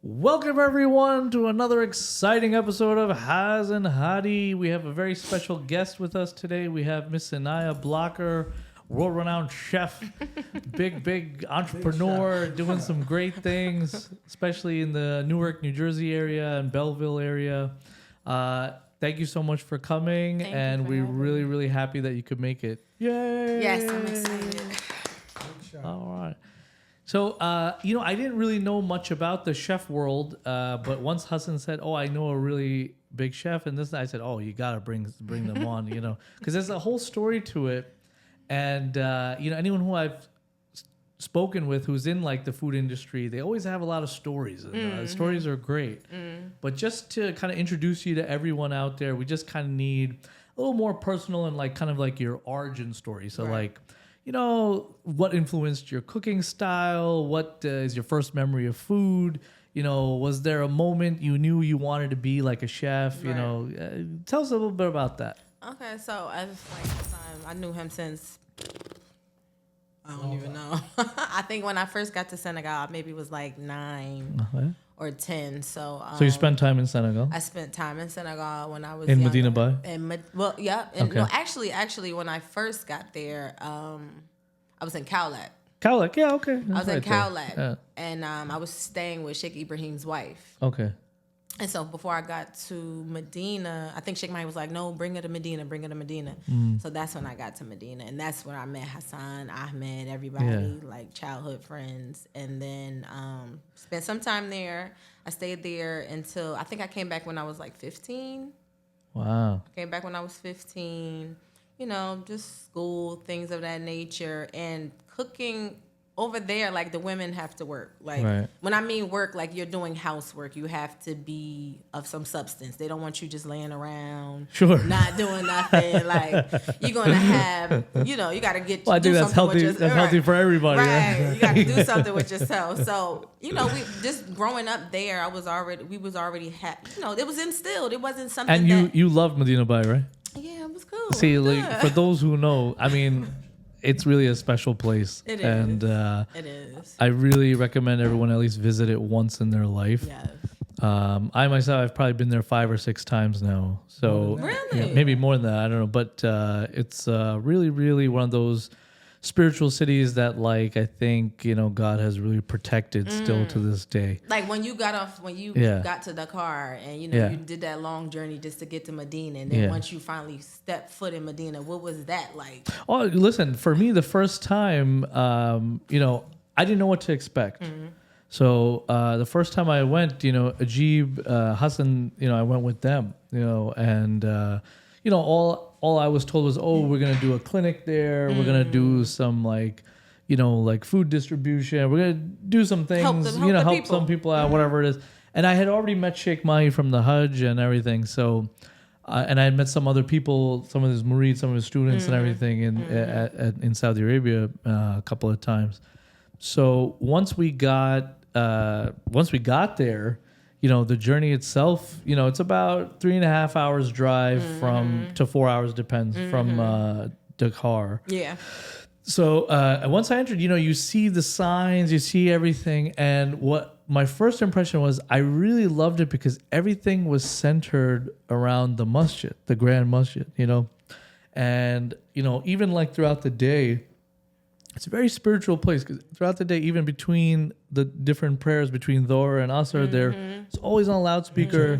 Welcome everyone to another exciting episode of Haz and Hadi. We have a very special guest with us today. We have Miss Inayah Blocker, world-renowned chef, big entrepreneur, doing some great things, especially in the Newark, New Jersey area and Belleville area. Thank you so much for coming, and we're really happy that you could make it. Yay! Yes, I'm excited. All right. So, I didn't really know much about the chef world, but once Hassan said, "Oh, I know a really big chef," and this, I said, "Oh, you gotta bring them on," because there's a whole story to it, and anyone who I've spoken with who's in like the food industry, they always have a lot of stories. And, stories are great, but just to kind of introduce you to everyone out there, we just kind of need a little more personal and like kind of like your origin story. So like. What influenced your cooking style? What is your first memory of food? Was there a moment you knew you wanted to be like a chef? Right. Tell us a little bit about that. Okay, so as I knew him since I don't even know. I think when I first got to Senegal, maybe it was like 9 or 10. So you spent time in Senegal? I spent time in Senegal when I was in younger. Medina Bay. Okay. No, actually, when I first got there, I was in Kaolack. Kaolack, yeah, okay. I was in Kaolack, yeah. and I was staying with Sheikh Ibrahim's wife. Okay. And so before I got to Medina, I think Sheikh Mike was like, "No, bring her to Medina." So that's when I got to Medina, and that's when I met Hassan, Ahmed, everybody, like childhood friends, and then spent some time there. I stayed there until I think I came back when I was like 15. Wow. Came back when I was 15. Just school, things of that nature, and cooking. Over there, like the women have to work. Like when I mean work, like you're doing housework. You have to be of some substance. They don't want you just laying around, not doing nothing. Like you're gonna have, you got to get. Well, I think that's healthy. That's healthy for everybody, right? You got to do something with yourself. So we just growing up there. it was already it was instilled. It wasn't something. And you loved Medina Bay, right? Yeah, it was cool. See, like for those who know, I mean. It's really a special place. It is. And it is. I really recommend everyone at least visit it once in their life. Yes. I myself, I've probably been there 5 or 6 times now. So really? Maybe more than that. I don't know. But it's really, really one of those spiritual cities that like I think, God has really protected still to this day. Like when you got to Dakar and you did that long journey just to get to Medina, and then once you finally stepped foot in Medina, what was that like? Oh, listen, for me the first time, I didn't know what to expect. So the first time I went, Ajib, Hassan, I went with them, and all I was told was, oh, we're gonna do a clinic there. We're gonna do some like food distribution. We're gonna do some things, help some people out, whatever it is. And I had already met Sheikh Mahi from the Hajj and everything. So, and I had met some other people, some of his murids, some of his students and everything in Saudi Arabia a couple of times. So once we got there. The journey itself, it's about 3.5 hours drive to 4 hours, depends, from Dakar. Yeah. So once I entered, you see the signs, you see everything. And what my first impression was, I really loved it because everything was centered around the masjid, the grand masjid, And, even like throughout the day, it's a very spiritual place because throughout the day, even between the different prayers between Dhuhr and Asr, it's always on a loudspeaker,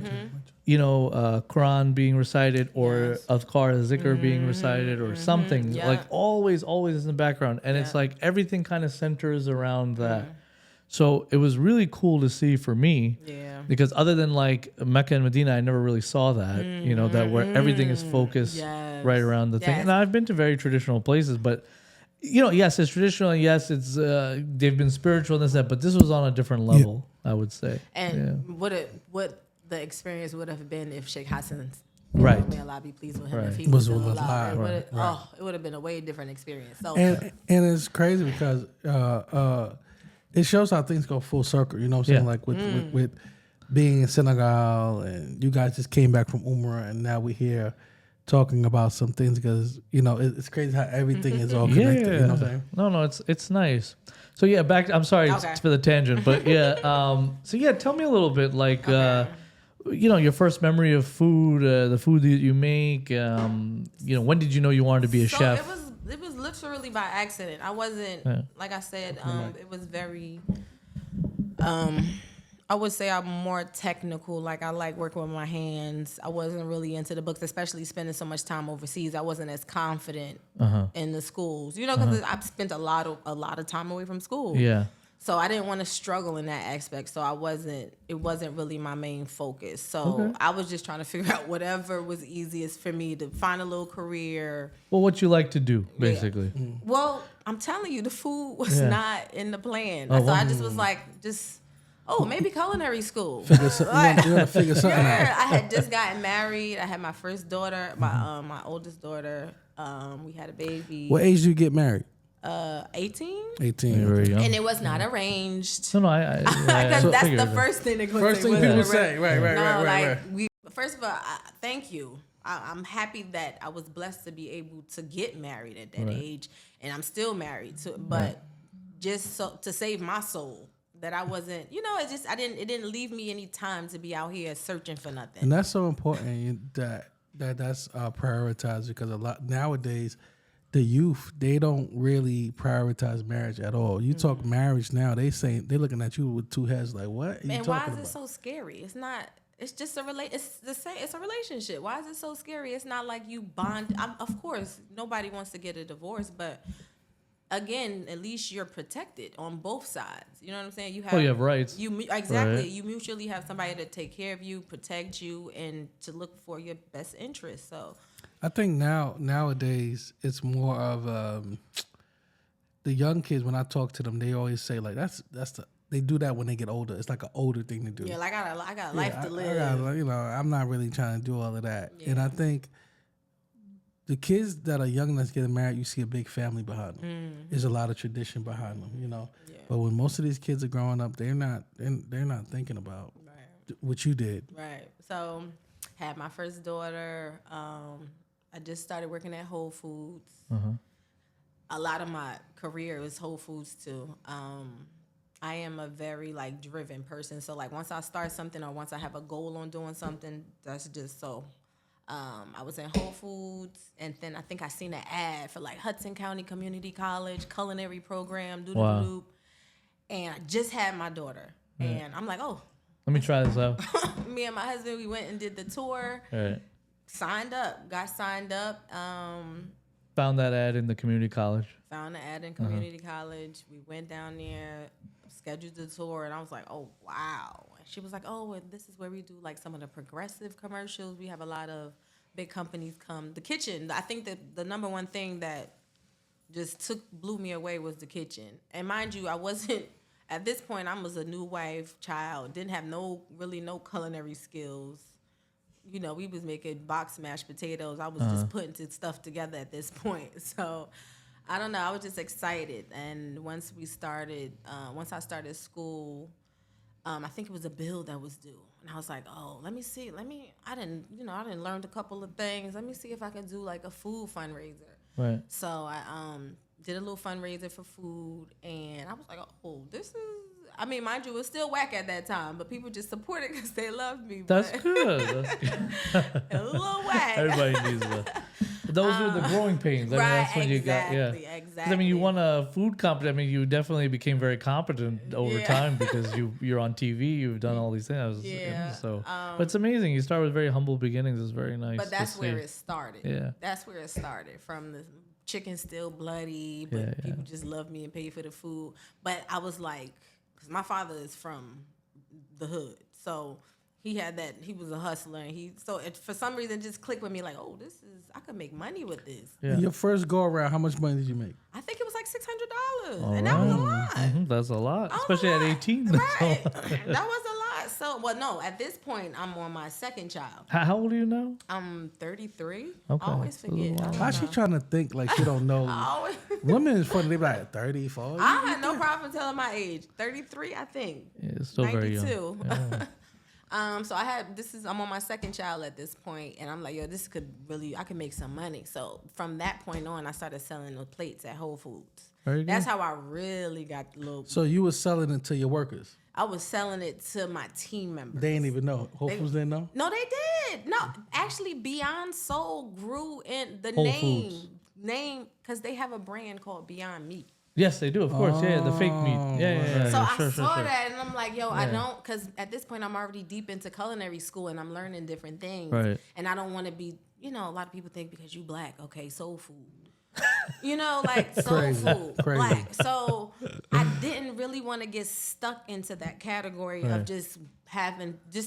Quran being recited or Adhkar, Zikr being recited or something. Like always in the background. And it's like everything kind of centers around that. So it was really cool to see for me because other than like Mecca and Medina, I never really saw that, that where everything is focused right around the thing. And I've been to very traditional places, but yes, it's traditional. And yes, it's they've been spiritual and this and that, but this was on a different level, I would say. And what the experience would have been if Sheikh Hassan, may Allah be pleased with him, if he was alive. It would have been a way different experience. So and it's crazy because it shows how things go full circle. You know what I'm saying? Like with being in Senegal, and you guys just came back from Umrah, and now we're here talking about some things because it's crazy how everything is all connected. You know what I'm saying? No, it's nice. So yeah, back. I'm sorry for the tangent, but yeah. So yeah, tell me a little bit, like, your first memory of food, the food that you make. When did you know you wanted to be a chef? It was literally by accident. I wasn't like I said. It was very. I would say I'm more technical. Like, I like working with my hands. I wasn't really into the books, especially spending so much time overseas. I wasn't as confident in the schools, because I've spent a lot of time away from school. Yeah. So I didn't want to struggle in that aspect. So it wasn't really my main focus. So I was just trying to figure out whatever was easiest for me to find a little career. Well, what you like to do, basically. Yeah. Well, I'm telling you, the food was not in the plan. So I just was like, maybe culinary school. You want to figure something out. I had just gotten married. I had my first daughter, my oldest daughter. We had a baby. What age did you get married? 18. 18. Very young. And it was not arranged. No, Because that's the first thing they're going to say. First thing people say. Right. First of all, thank you. I'm happy that I was blessed to be able to get married at that age, and I'm still married. But just to save my soul, that I wasn't, it didn't leave me any time to be out here searching for nothing. And that's so important that's prioritized, because a lot nowadays, the youth, they don't really prioritize marriage at all. You talk marriage now, they're looking at you with two heads like, what are you talking why is about? it so scary? It's not. It's just it's a relationship. Why is it so scary? It's not like you bond. Of course, nobody wants to get a divorce, but again, at least you're protected on both sides. You know what I'm saying? You have rights. Exactly. Right. You mutually have somebody to take care of you, protect you, and to look for your best interest. So I think nowadays it's more of the young kids. When I talk to them, they always say like they do that when they get older. It's like an older thing to do. Yeah, like I got life to live. I'm not really trying to do all of that. Yeah. And I think the kids that are young that's getting married, you see a big family behind them. Mm-hmm. There's a lot of tradition behind them, Yeah. But when most of these kids are growing up, they're not thinking about what you did. Right. So, had my first daughter. I just started working at Whole Foods. Uh-huh. A lot of my career was Whole Foods too. I am a very driven person. So once I start something or once I have a goal on doing something, that's just so. I was in Whole Foods, and then I think I seen an ad for Hudson County Community College culinary program, and I just had my daughter, and I'm like, oh, let me try this out. Me and my husband, we went and did the tour, got signed up. Found that ad in the community college. Found the ad in community college. We went down there, scheduled the tour, and I was like, oh, wow. She was like, oh, and this is where we do some of the progressive commercials. We have a lot of big companies come. The kitchen, I think that the number one thing that just blew me away was the kitchen. And mind you, I wasn't, at this point, I was a new wife, child, didn't have no culinary skills. We was making box mashed potatoes. I was just putting stuff together at this point. So, I don't know. I was just excited. And once I started school, I think it was a bill that was due. And I was like, oh, let me see. I didn't learn a couple of things. Let me see if I can do a food fundraiser. Right. So I did a little fundraiser for food. And I was like, oh, this is, mind you, it was still whack at that time, but people just supported because they loved me. That's good. A little whack. Everybody needs that. Those are the growing pains. That's when you got, Exactly. You won a food competition. You definitely became very competent over time because you're on TV. You've done all these things. But it's amazing. You start with very humble beginnings. It's very nice. But that's where it started. Yeah. That's where it started, from the chicken still bloody, but people just loved me and paid for the food. But I was like, because my father is from the hood, so he had that. He was a hustler, and for some reason just clicked with me oh, I could make money with this. Yeah. Your first go around, how much money did you make? I think it was $600, and that was a lot. Mm-hmm. That's a lot, especially at 18. Right, that was a lot. So, no, at this point, I'm on my second child. How old are you now? I'm 33. Okay. I always forget. How's she trying to think like she don't know? Women is funny. They be like 30, 40. I had no problem telling my age. 33, I think. Yeah, it's still 92. Very young. So I'm on my second child at this point, and I'm like, yo, I could make some money. So from that point on, I started selling the plates at Whole Foods. That's how I really got the little. So you were selling it to your workers? I was selling it to my team members. They didn't even know. Whole Foods didn't know? No, they did. No, actually, Beyond Soul grew in the Whole name, because they have a brand called Beyond Meat. Yes, they do, of course. Yeah, the fake meat. Yeah. So I saw that, and I'm like, yo, I don't, because at this point, I'm already deep into culinary school, and I'm learning different things. Right. And I don't want to be, a lot of people think because you black, okay, soul food. Like soul food, black. So I didn't really want to get stuck into that category of just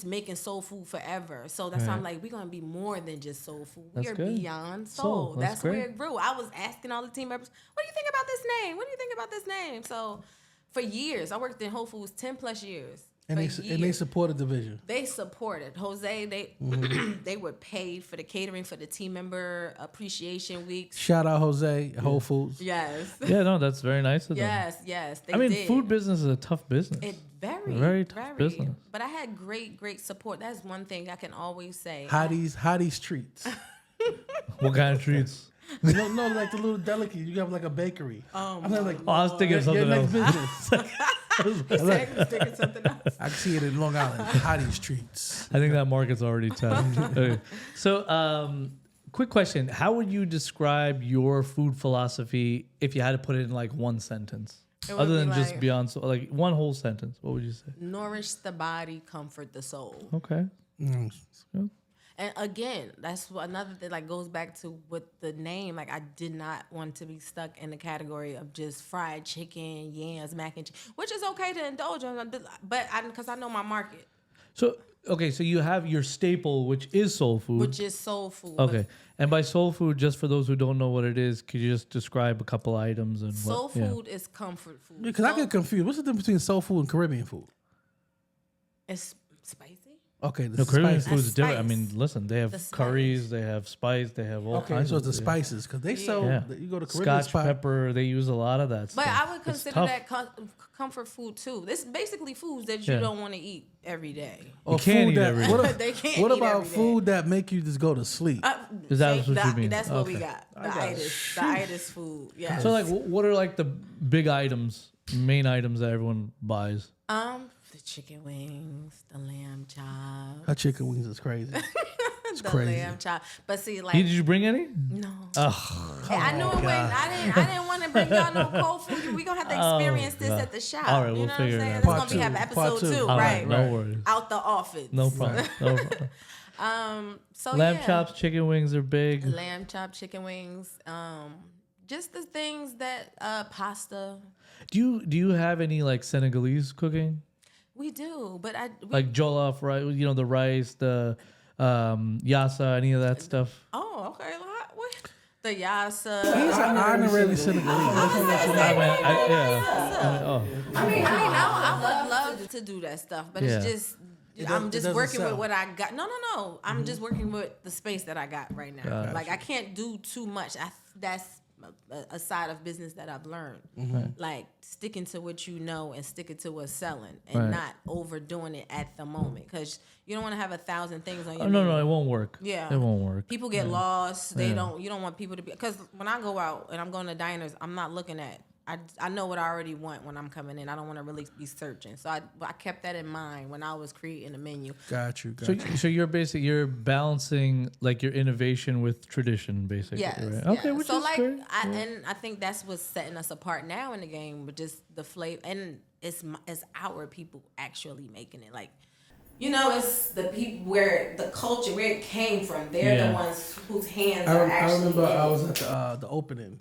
making soul food forever. So that's why I'm like, we're gonna be more than just soul food. We are beyond soul. That's where it grew. I was asking all the team members, what do you think about this name? What do you think about this name? So for years, I worked in Whole Foods 10+ years. And they supported the vision. They supported Jose. They were paid for the catering for the team member appreciation weeks. Shout out Jose, Whole Foods. Yes. Yeah, no, that's very nice of them. Yes. Food business is a tough business. It very tough business. But I had great support. That's one thing I can always say. Hotties treats. What kind of treats? No, like the little delicate. You have like a bakery. I was thinking something your else. Next business. Something else. I can see it in Long Island. Hotties treats. I think that market's already tapped. Okay. So, quick question: how would you describe your food philosophy if you had to put it in like one sentence, other than just beyond? So, like one whole sentence. What would you say? Nourish the body, comfort the soul. Okay. And again, that's another thing, like, goes back to with the name. Like, I did not want to be stuck in the category of just fried chicken, yams, mac and cheese, which is okay to indulge on, but because I know my market. So, okay, so you have your staple, which is soul food. Which is soul food. Okay. And by soul food, just for those who don't know what it is, could you just describe a couple items? And soul food is comfort food. Because I get confused. What's the difference between soul food and Caribbean food? It's spicy. Okay, the Caribbean food is different. Spice. I mean, listen, they have curries, they have spice, they have all kinds. So of it's the spices because they sell. You go to Caribbean Scotch spot. pepper. They use a lot of that. But stuff. I would consider that comfort food too. This basically foods that you don't want to eat every day. Or can't eat every day. They can't. What eat about every day. food that make you just go to sleep? Is that what you mean? That's what we got. The itis food. Yeah. So, like, what are like the big items, main items that everyone buys? The chicken wings, the lamb chop. Her chicken wings is crazy. It's the crazy. Lamb chop. But see, like, Did you bring any? No. Oh, I knew it wasn't. I didn't want to bring y'all no cold food. We gonna have to experience this at the shop. All right, you we'll know figure what I'm it saying? out. That's gonna be episode 2, right? No worries. Out the office. No problem. No problem. So lamb chops, chicken wings are big. Lamb chop, chicken wings. Just the things that pasta. Do you have any like Senegalese cooking? We do, but like jollof, right? You know, the rice, the yassa, any of that stuff. Oh, okay. What? The yassa. He's an honorary Senegalese. I would love to do that stuff, but it's just. I'm just working with what I got. No. I'm just working with the space that I got right now. Gotcha. Like, I can't do too much. That's a side of business that I've learned. Like, sticking to what you know and sticking to what's selling and not overdoing it at the moment. Because you don't want to have 1,000 things on your No, it won't work. Yeah. It won't work. People get lost. You don't want people to be... Because when I go out and I'm going to diners, I'm not looking at... I know what I already want when I'm coming in. I don't want to really be searching. So I kept that in mind when I was creating the menu. Got you. So you're balancing like your innovation with tradition, basically. Yes. Right? Yeah. Okay. Which so is like, great. And I think that's what's setting us apart now in the game, with just the flavor, and it's our people actually making it. Like, you know, it's the people where the culture, where it came from. They're the ones whose hands are actually. I remember I was at the opening.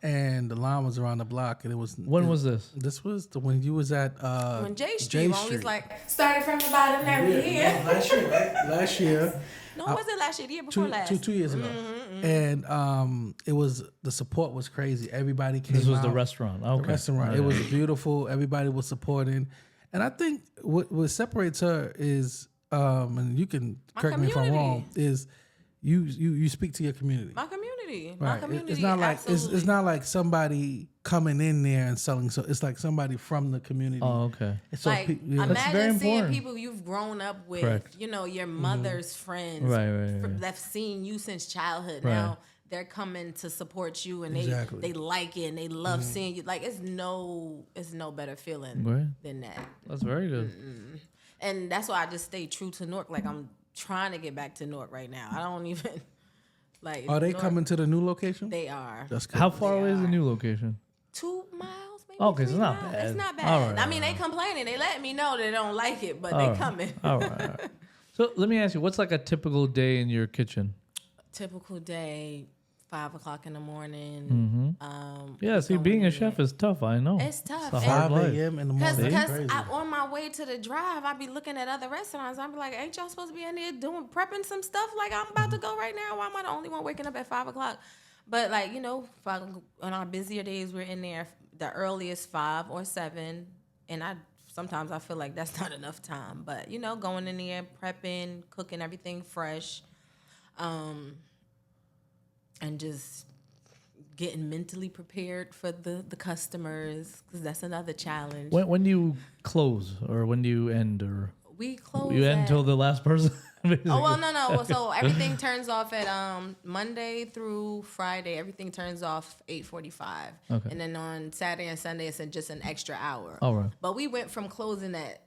And the line was around the block, and it was. When was this? This was when you was at when J Street. When we was like started from the bottom every year. Last year, right? Last year. No, it wasn't last year. The year before last. 2 years ago. And it was, the support was crazy. Everybody came. This was out. the restaurant. Okay. The restaurant. It was beautiful. Everybody was supporting, and I think what separates her is, and you can correct me if I'm wrong, is you speak to your community. My community. Right. My community. It's not like absolutely. it's not like somebody coming in there and selling. So it's like somebody from the community. Oh, okay. So like That's imagine very seeing important. people you've grown up with, Correct. your mother's friends, Right. that's seen you since childhood. Right. Now they're coming to support you, and Exactly. they like it and they love seeing you. Like it's no better feeling Right. than that. That's very good. And that's why I just stay true to Newark. Like I'm trying to get back to Newark right now. I don't even like. Are they Newark, coming to the new location? They are. That's good. How far away is the new location? 2 miles, maybe. Okay, so 3 it's not miles. bad. It's not bad. All right, I mean, they complaining. They let me know they don't like it, but they coming. All right. So let me ask you, what's like a typical day in your kitchen? Typical day, 5 o'clock in the morning. Yeah, see, being a chef is tough. I know. It's tough. It's a hard 5 life. a.m. in the morning. Because Crazy. on my way to the drive, I be looking at other restaurants. I be like, ain't y'all supposed to be in there prepping some stuff? Like, I'm about to go right now. Why am I the only one waking up at 5 o'clock? But, like, on our busier days, we're in there the earliest 5 or 7. And sometimes I feel like that's not enough time. But, going in there, prepping, cooking everything fresh, and just getting mentally prepared for the customers, because that's another challenge. When do you close, or when do you end, or We close. you end until the last person? Oh well, no. So everything turns off at Monday through Friday. Everything turns off 8:45. Okay. And then on Saturday and Sunday, it's just an extra hour. All right. But we went from closing at,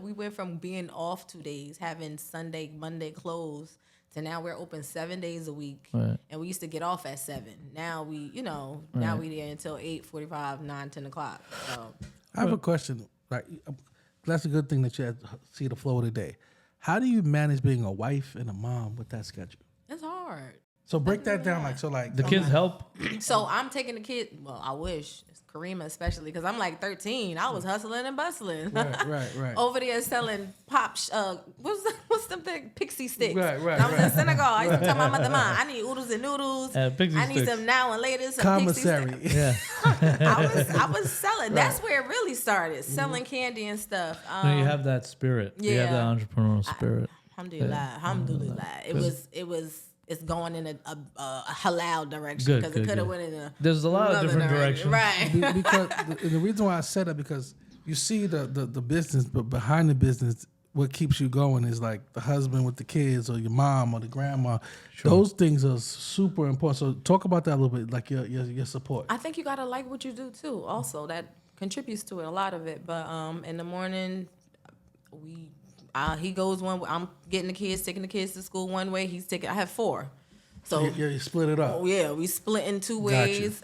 we went from being off 2 days, having Sunday, Monday closed, to now we're open 7 days a week. Right. And we used to get off at 7. Now now we there until 8:45, 9, 10 o'clock. So I have a question. Like, that's a good thing that you had to see the flow of the day. How do you manage being a wife and a mom with that schedule? it's hard. So break that down. Like The kids help. So I'm taking the kid. Well, I wish Karima especially, because I'm like 13. I was hustling and bustling. Right. Over there selling what's the big pixie sticks? Right. I was in Senegal. I used to tell my mother, "Mom, I need oodles and noodles. Pixie I need sticks. some now and later." Some Commissary. Pixie Yeah. I was selling. That's where it really started, selling candy and stuff. No, you have that spirit. You have that Yeah. entrepreneurial spirit. Alhamdulillah. It's going in a halal direction, Good, because it good, could have good. went in a There's a lot of another different directions. Right. Because the reason why I said that, because you see the business, but behind the business, what keeps you going is like the husband with the kids, or your mom or the grandma. Sure. Those things are super important. So talk about that a little bit, like your support. I think you gotta like what you do too. Also, that contributes to it, a lot of it. But in the morning, he goes one way. I'm taking the kids to school one way. I have 4. So you split it up. oh yeah, we split in 2 Gotcha. ways.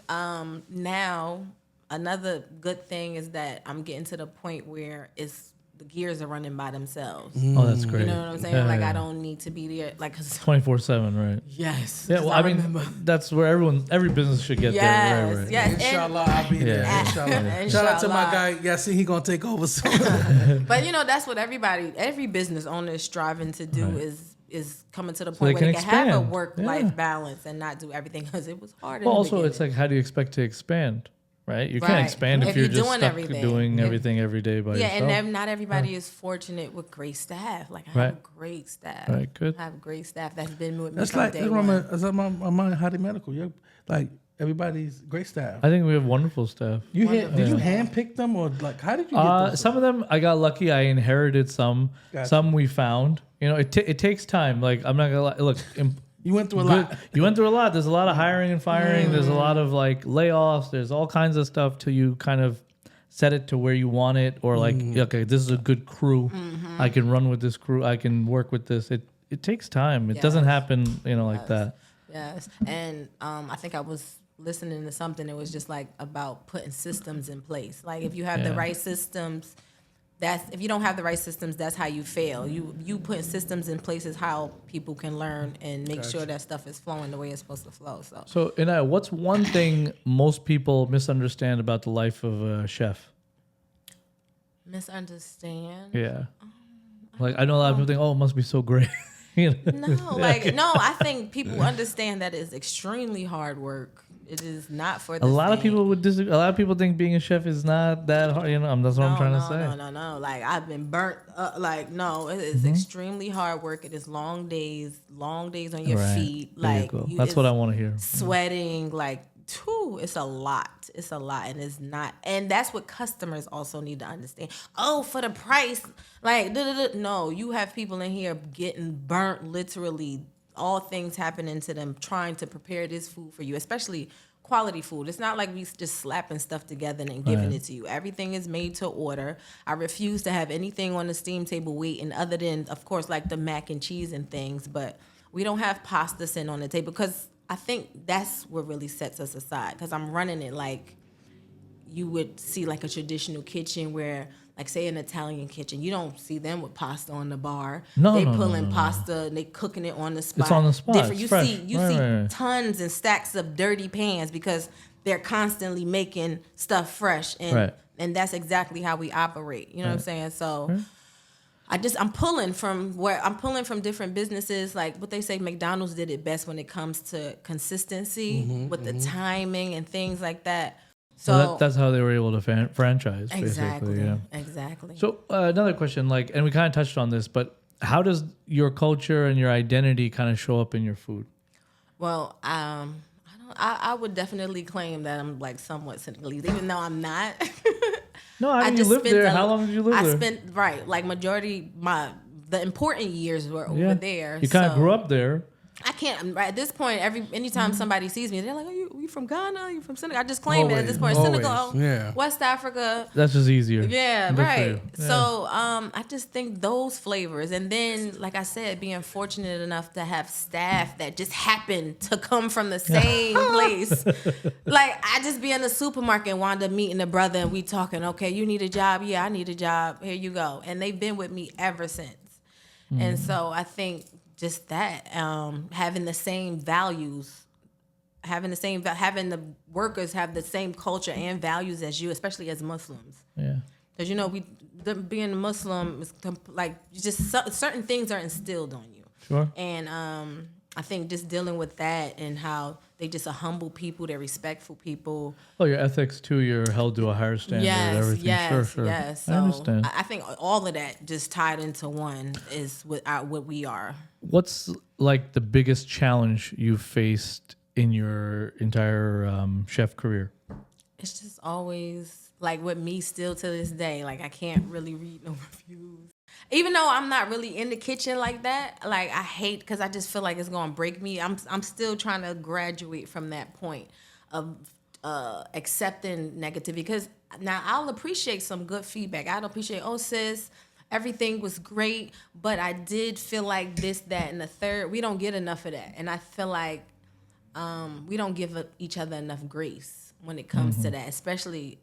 Now another good thing is that I'm getting to the point where the gears are running by themselves. Oh, that's great. You know what I'm saying? Yeah, Like yeah. I don't need to be there. Like 24/7, right? yes. Yeah, well, I mean, remember. that's where every business should get there. Right. Yes. And- Inshallah, I'll be there. Yeah. Inshallah. Shout out to my Inshallah. guy. Yeah, see, he gonna take over soon. But that's what every business owner is striving to do, Right. is coming to the they point where can they can have a expand. work-life Yeah. balance and not do everything, because it was hard. Well, in the also, it's beginning. like, how do you expect to expand? Right? You can't Right. expand if If you're you're just doing stuck everything. doing Yeah. everything every day by yourself. and not everybody is fortunate with great staff. Like I Right. have great staff. Right, good. I have great staff that's been with me That's from like day that's one. my Hadi Medical. You're like everybody's great staff. I think we have wonderful staff. Did you handpick them, or like how did you get those? Some of them I got lucky. I inherited some. Gotcha. Some we found. It takes time. Like, I'm not gonna lie. Look, You went through a lot. You went through a lot. There's a lot of hiring and firing. There's a lot of like layoffs. There's all kinds of stuff till you kind of set it to where you want it, or like, okay, this is a good crew. I can run with this crew. I can work with this. It takes time. It doesn't happen, like that. Yes, and I think I was listening to something that was just like about putting systems in place. Like if you have the Yeah. right systems, if you don't have the right systems, that's how you fail. You putting systems in place is how people can learn and make sure that stuff is flowing the way it's supposed to flow. So, Inayah, what's one thing most people misunderstand about the life of a chef? Misunderstand? Yeah. Like, I know a lot of people think, oh, it must be so great. No, I think people understand that it's extremely hard work. It is not for the A lot of faint. people would disagree. A lot of people think being a chef is not that hard. That's what I'm trying to say. No. Like, I've been burnt. No, it is extremely hard work. It is long days on your feet. Like, that's what I want to hear. Sweating, like, it's a lot. It's a lot, and it's not. And that's what customers also need to understand. Oh, for the price, like, no, you have people in here getting burnt, literally. All things happening to them trying to prepare this food for you, especially quality food. It's not like we just slapping stuff together and giving it to you. Everything is made to order. I refuse to have anything on the steam table waiting other than, of course, like the mac and cheese and things. But we don't have pasta sitting on the table because I think that's what really sets us aside, because I'm running it like you would see like a traditional kitchen where, like, say an Italian kitchen, you don't see them with pasta on the bar. They pulling pasta and they cooking it on the spot. It's on the spot. Different. You see tons and stacks of dirty pans because they're constantly making stuff fresh, and that's exactly how we operate. You know what I'm saying? So I'm pulling from different businesses. Like what they say, McDonald's did it best when it comes to consistency with the timing and things like that. So that's how they were able to franchise. Exactly. Basically, yeah. Exactly. So another question, like, and we kind of touched on this, but how does your culture and your identity kind of show up in your food? Well, I would definitely claim that I'm like somewhat Senegalese, even though I'm not. No, I mean, you lived there. How long did you live there? I spent like majority the important years were over there. You kind of grew up there. I can't. At this point, anytime somebody sees me, they're like, "Oh, you from Ghana? Are you from Senegal?" I just claim it at this point. Senegal, West Africa. That's just easier. Yeah, right. Yeah. So I just think those flavors, and then, like I said, being fortunate enough to have staff that just happen to come from the same place. Like, I just be in the supermarket and wound up meeting a brother, and we talking. Okay, you need a job? Yeah, I need a job. Here you go. And they've been with me ever since. And so I think. Just that, having the same values, having the workers have the same culture and values as you, especially as Muslims. Yeah. Because, being a Muslim is like certain things are instilled on you. Sure. And I think just dealing with that and how they just are humble people, they're respectful people. Oh, your ethics too, you're held to a higher standard. Everything. Sure. Yes. So I understand. I think all of that just tied into one is what we are. What's like the biggest challenge you've faced in your entire chef career? It's just always like with me still to this day. Like, I can't really read no reviews. Even though I'm not really in the kitchen like that, like, I hate, because I just feel like it's going to break me. I'm still trying to graduate from that point of accepting negativity. Because now I'll appreciate some good feedback. I'd appreciate, oh, sis, everything was great, but I did feel like this, that, and the third. We don't get enough of that. And I feel like we don't give each other enough grace when it comes to that, especially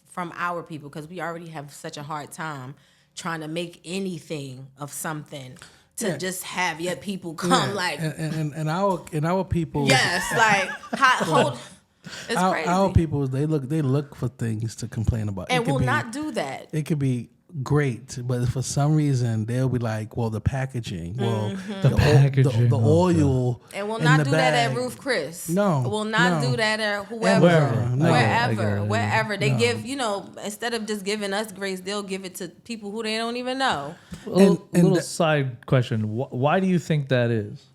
from our people, because we already have such a hard time trying to make anything of something to just have your people come and our people. Yes, like it's crazy. Our people, they look for things to complain about, and will not do that. It could be great, but for some reason they'll be like, well, the packaging, the packaging, the oil, and will not do that at Ruth Chris. No, will not do that at wherever they give. Instead of just giving us grace, they'll give it to people who they don't even know. A little side question: why do you think that is?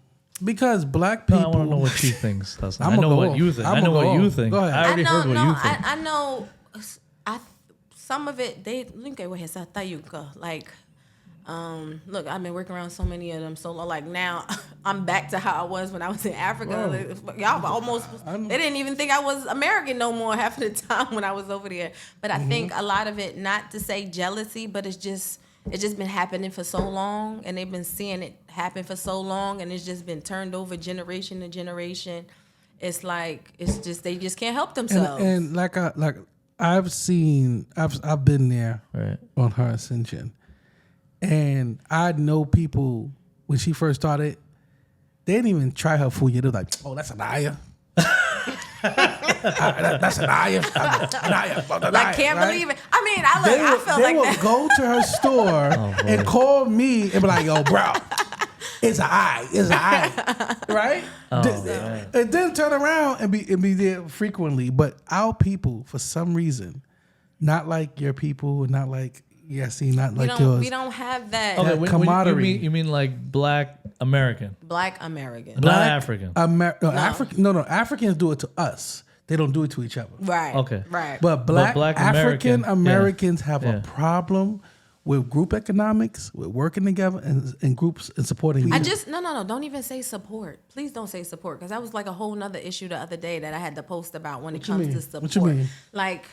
Because black people. I want to know what she thinks. I know what you think. I know what you think. Go ahead. I already heard what you think. I know. Some of it, like, look, I've been working around so many of them so long. Like, now I'm back to how I was when I was in Africa. Y'all almost, they didn't even think I was American no more half of the time when I was over there. But I think a lot of it, not to say jealousy, but it's just been happening for so long, and they've been seeing it happen for so long, and it's just been turned over generation to generation. It's like, they just can't help themselves. And I've been there on her ascension, and I know people when she first started, they didn't even try her food yet. They were like, "Oh, that's Inayah." That's Inayah. Like, can't believe it. I mean, I felt like that. They would go to her store and call me and be like, "Yo, bro, It's an eye, right? And then turn around and be there frequently. But our people, for some reason, not like your people, not like not like yours. We don't have that. Okay, camaraderie. You mean like Black American? Black American. Not African. Africans do it to us. They don't do it to each other. Right. Okay. Right. But Black African Americans have Yeah. a problem with group economics, with working together and groups and supporting. No. Don't even say support. Please don't say support, because that was like a whole nother issue the other day that I had to post about when it comes to support. What you mean? Like,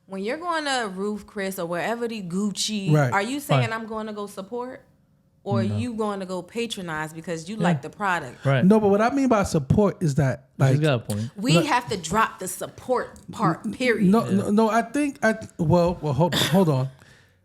when you're going to Ruth Chris or wherever the Gucci, Right. are you saying I'm going to go support? Or are you going to go patronize because you like the product? Right. No, but what I mean by support is that, like, He's got a point. We have to drop the support part, period. No. I think hold on.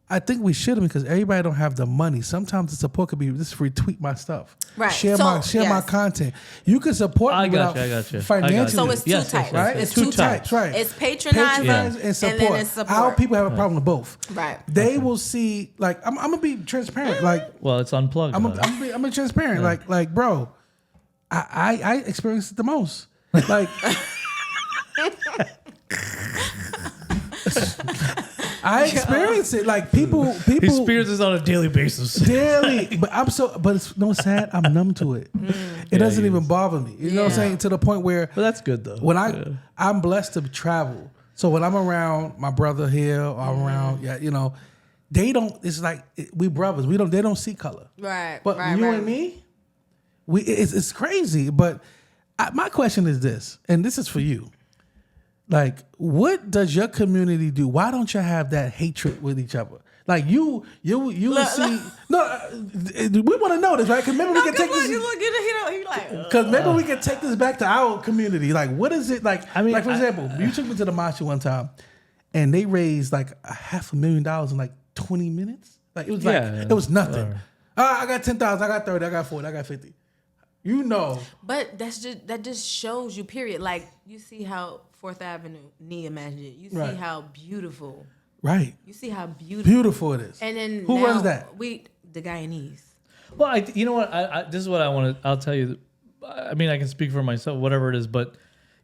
I think we shouldn't, because everybody don't have the money. Sometimes the support could be just retweet my stuff, Right. Share my content. You can support me without financially. So it's two types, right? It's two types, right? It's patronizing and support. And then it's support. Our people have a problem with both. Right. They will see, like, I'm gonna be transparent. Like, Well, it's unplugged. I'm gonna be transparent. Like, bro, I experienced it the most. Like. I experience it. Like, people. He experiences on a daily basis. Daily, but it's no sad. I'm numb to it. It doesn't even bother me. You know what I'm saying? To the point where. But that's good though. When I'm blessed to travel, so when I'm around my brother here, or I'm around, they don't. It's like we brothers. They don't see color. Right. But you and me, it's crazy. But my question is this, and this is for you. Like, what does your community do? Why don't you have that hatred with each other? Like, you will see. No, we want to know this, right? Because maybe we can take this. Because maybe we can take this back to our community. Like, what is it like? I mean, like, for example, you took me to the march one time, and they raised like $500,000 in like 20 minutes. Like, it was it was nothing. I got 10,000. I got 30. I got 40. I got 50. But that just shows you, period. Like, you see how 4th Avenue, Nia Masjid, you see how beautiful. Right. You see how beautiful it is. And then who runs that? The Guyanese. Well, you know what? This is what I want to. I'll tell you. I mean, I can speak for myself, whatever it is, but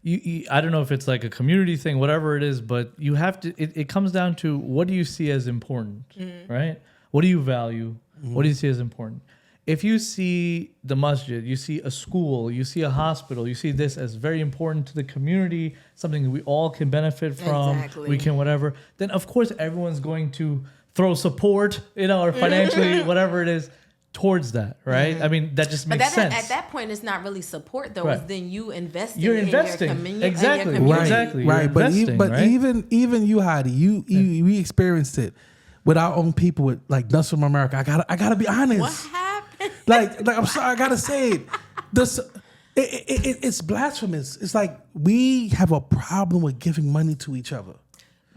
I don't know if it's like a community thing, whatever it is, but you have to. It comes down to, what do you see as important, right? What do you value? What do you see as important? If you see the masjid, you see a school, you see a hospital, you see this as very important to the community, something that we all can benefit from, we can whatever, then of course everyone's going to throw support, or financially, whatever it is, towards that, right? I mean, that just makes sense. At that point, it's not really support, though. Right. It's then you investing. You're investing. Exactly. But even you, Hadi, we experienced it with our own people, with like Dust from America. I gotta be honest. What happened? Like I'm sorry, I gotta say it. It's blasphemous. It's like we have a problem with giving money to each other.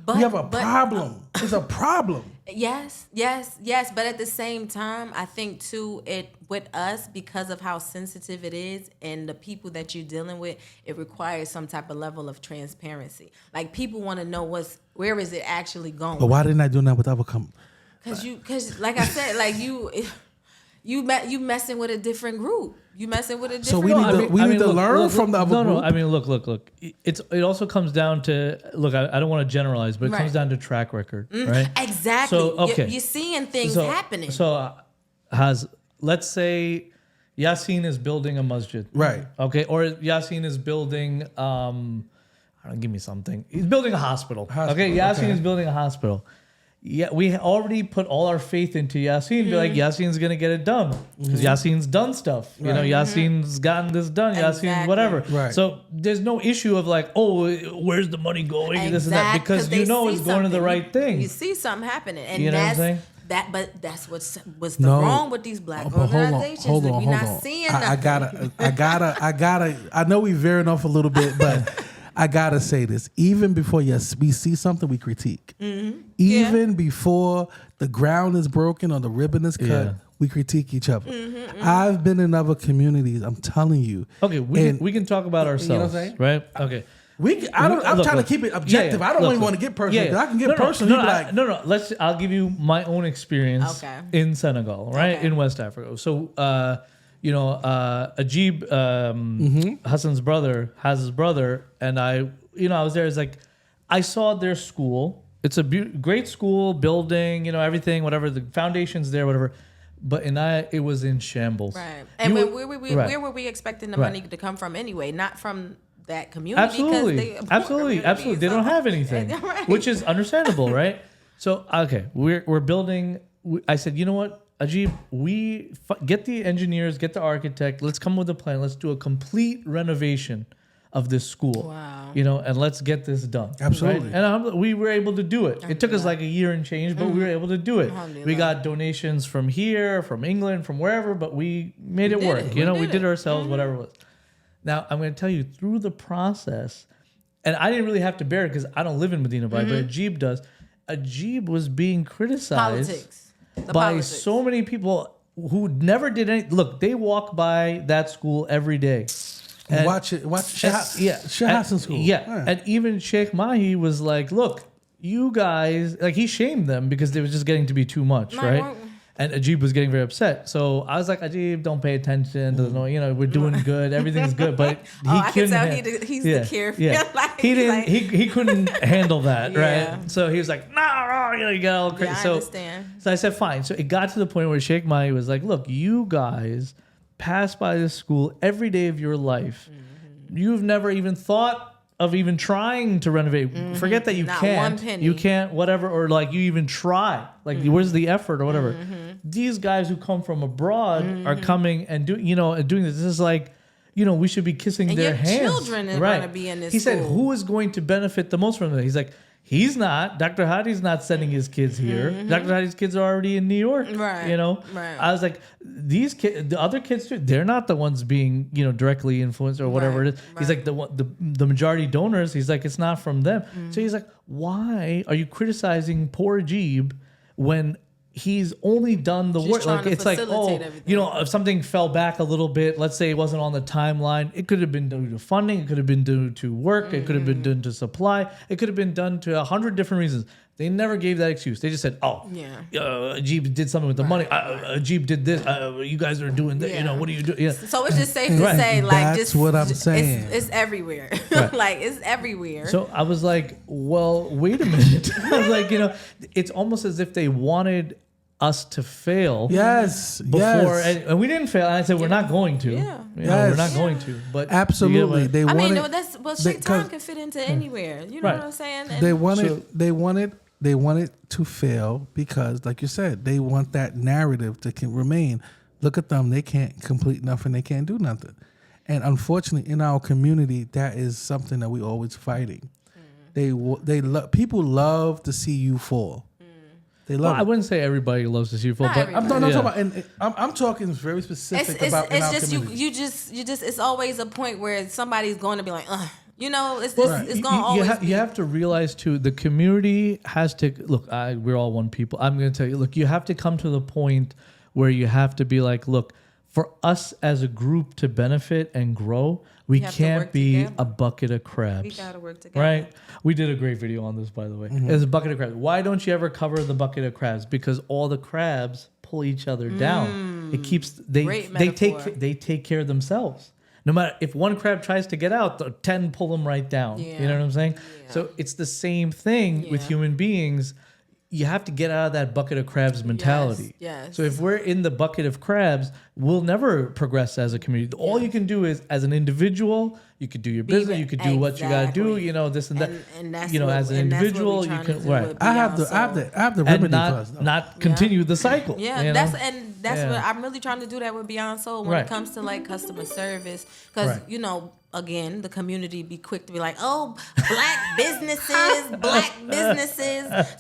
We have a problem. It's a problem. Yes. But at the same time, I think too, with us, because of how sensitive it is and the people that you're dealing with, it requires some type of level of transparency. Like, people want to know where is it actually going. But why didn't I do that with other companies? Because like I said, like you messing with a different group. You messing with a different. So we need to learn from the other group. No. I mean, look. It also comes down to, look. I don't want to generalize, but it comes down to track record, right? Exactly. So okay, you're seeing things happening. So, let's say Yasin is building a masjid, right? Okay, or Yasin is building. Give me something. He's building a hospital. Okay, Yasin is building a hospital. Yeah, we already put all our faith into Yasin. Be like, Yasin's gonna get it done because Yasin's done stuff. You know, Yasin's gotten this done. Yasin, whatever. Right. So there's no issue of like, oh, where's the money going? This and that, because you know it's going to the right thing. You see something happening, and you know what I'm saying? But that's what's wrong with these black organizations. Hold on. We're not seeing nothing. I gotta. I know we veering off a little bit, but. I gotta say this. Even before we see something, we critique. Even before the ground is broken or the ribbon is cut, we critique each other. I've been in other communities. I'm telling you. Okay, we can talk about ourselves, you know what I'm saying? Right? Okay. I'm trying to keep it objective. I don't even want to get personal. I can get personal. I'll give you my own experience in Senegal, right? In West Africa. So Ajib, Hassan's brother, has his brother, and I was there. It's like, I saw their school. It's a great school, building, everything, whatever, the foundation's there, whatever. But it was in shambles. Right. And where were we expecting the money to come from anyway? Not from that community. Absolutely. They don't have anything, right. Which is understandable, right? So, okay, we're building. I said, you know what, Ajib, get the engineers, get the architect. Let's come with a plan. Let's do a complete renovation of this school. Wow. And let's get this done. Absolutely. Right? And we were able to do it. It took us like a year and change, but we were able to do it. We got donations from here, from England, from wherever, but we made it work. We did it ourselves, whatever it was. Now, I'm going to tell you, through the process, and I didn't really have to bear it because I don't live in Medina Bay, but Ajib does. Ajib was being criticized by so many people who never did anything. Look, they walk by that school every day. And watch Sheikh Hassan's school. Yeah. And even Sheikh Mahi was like, look, you guys, like, he shamed them because they was just getting to be too much, right? And Ajib was getting very upset. So I was like, Ajib, don't pay attention to we're doing good, everything's good. But I can tell he's the carefree. Yeah. Like, he couldn't handle that, right? So he was like, no, you get all crazy. I understand. So I said, fine. So it got to the point where Sheikh Mahi was like, look, you guys pass by this school every day of your life. You've never even thought of even trying to renovate. Forget that you Not can't. 1 penny. You can't, whatever, or like you even try. Like, where's the effort or whatever? These guys who come from abroad are coming and doing this. This is like, we should be kissing and their your hands. Children are going to be in this He school. said, who is going to benefit the most from it? He's like, he's not. Dr. Hadi's not sending his kids here. Dr. Hadi's kids are already in New York. Right. Right. I was like, these kids, the other kids too, they're not the ones being, directly influenced or whatever it is. He's like, the majority donors, he's like, it's not from them. So he's like, why are you criticizing poor Ajib when he's only done the work? Like, it's like, if something fell back a little bit, let's say it wasn't on the timeline, it could have been due to funding, it could have been due to work, it could have been done to supply, it could have been done to 100 different reasons. They never gave that excuse. They just said, Ajib did something with the money. Ajib did this. You guys are doing that. What do you do? Yeah. So it's just safe to say, like, that's what I'm saying. It's everywhere. Like, it's everywhere. So I was like, well, wait a minute. I was like, it's almost as if they wanted us to fail. Yes. Before, and we didn't fail. And I said, we're not going to. We're not going to. But absolutely, they Shaitan can fit into anywhere. You know what I'm saying? And they wanted to fail because, like you said, they want that narrative to remain. Look at them; they can't complete nothing. They can't do nothing. And unfortunately, in our community, that is something that we always fighting. People love to see you fall. They love. I wouldn't say everybody loves to see you fall, but I'm talking about. And I'm talking very specific about. It's just community. you just. It's always a point where somebody's going to be like, ugh. It's going to always. You have to realize too, the community has to look. We're all one people. I'm going to tell you. Look, you have to come to the point where you have to be like, look, for us as a group to benefit and grow, we can't be a bucket of crabs. We got to work together. Right? We did a great video on this, by the way. It's a bucket of crabs. Why don't you ever cover the bucket of crabs? Because all the crabs pull each other down. It keeps they take care of themselves. No matter if one crab tries to get out, the 10 pull them right down. You know what I'm saying? Yeah. So it's the same thing with human beings. You have to get out of that bucket of crabs mentality. Yes. So if we're in the bucket of crabs, we'll never progress as a community. All you can do is, as an individual, you could do your business, you could do what you gotta do, this and that. And that's as an individual, you can. Right. I have the remedy for us, not continue the cycle. Yeah, that's what I'm really trying to do that with Beyond Soul when it comes to like customer service, because again, the community be quick to be like, oh, black businesses.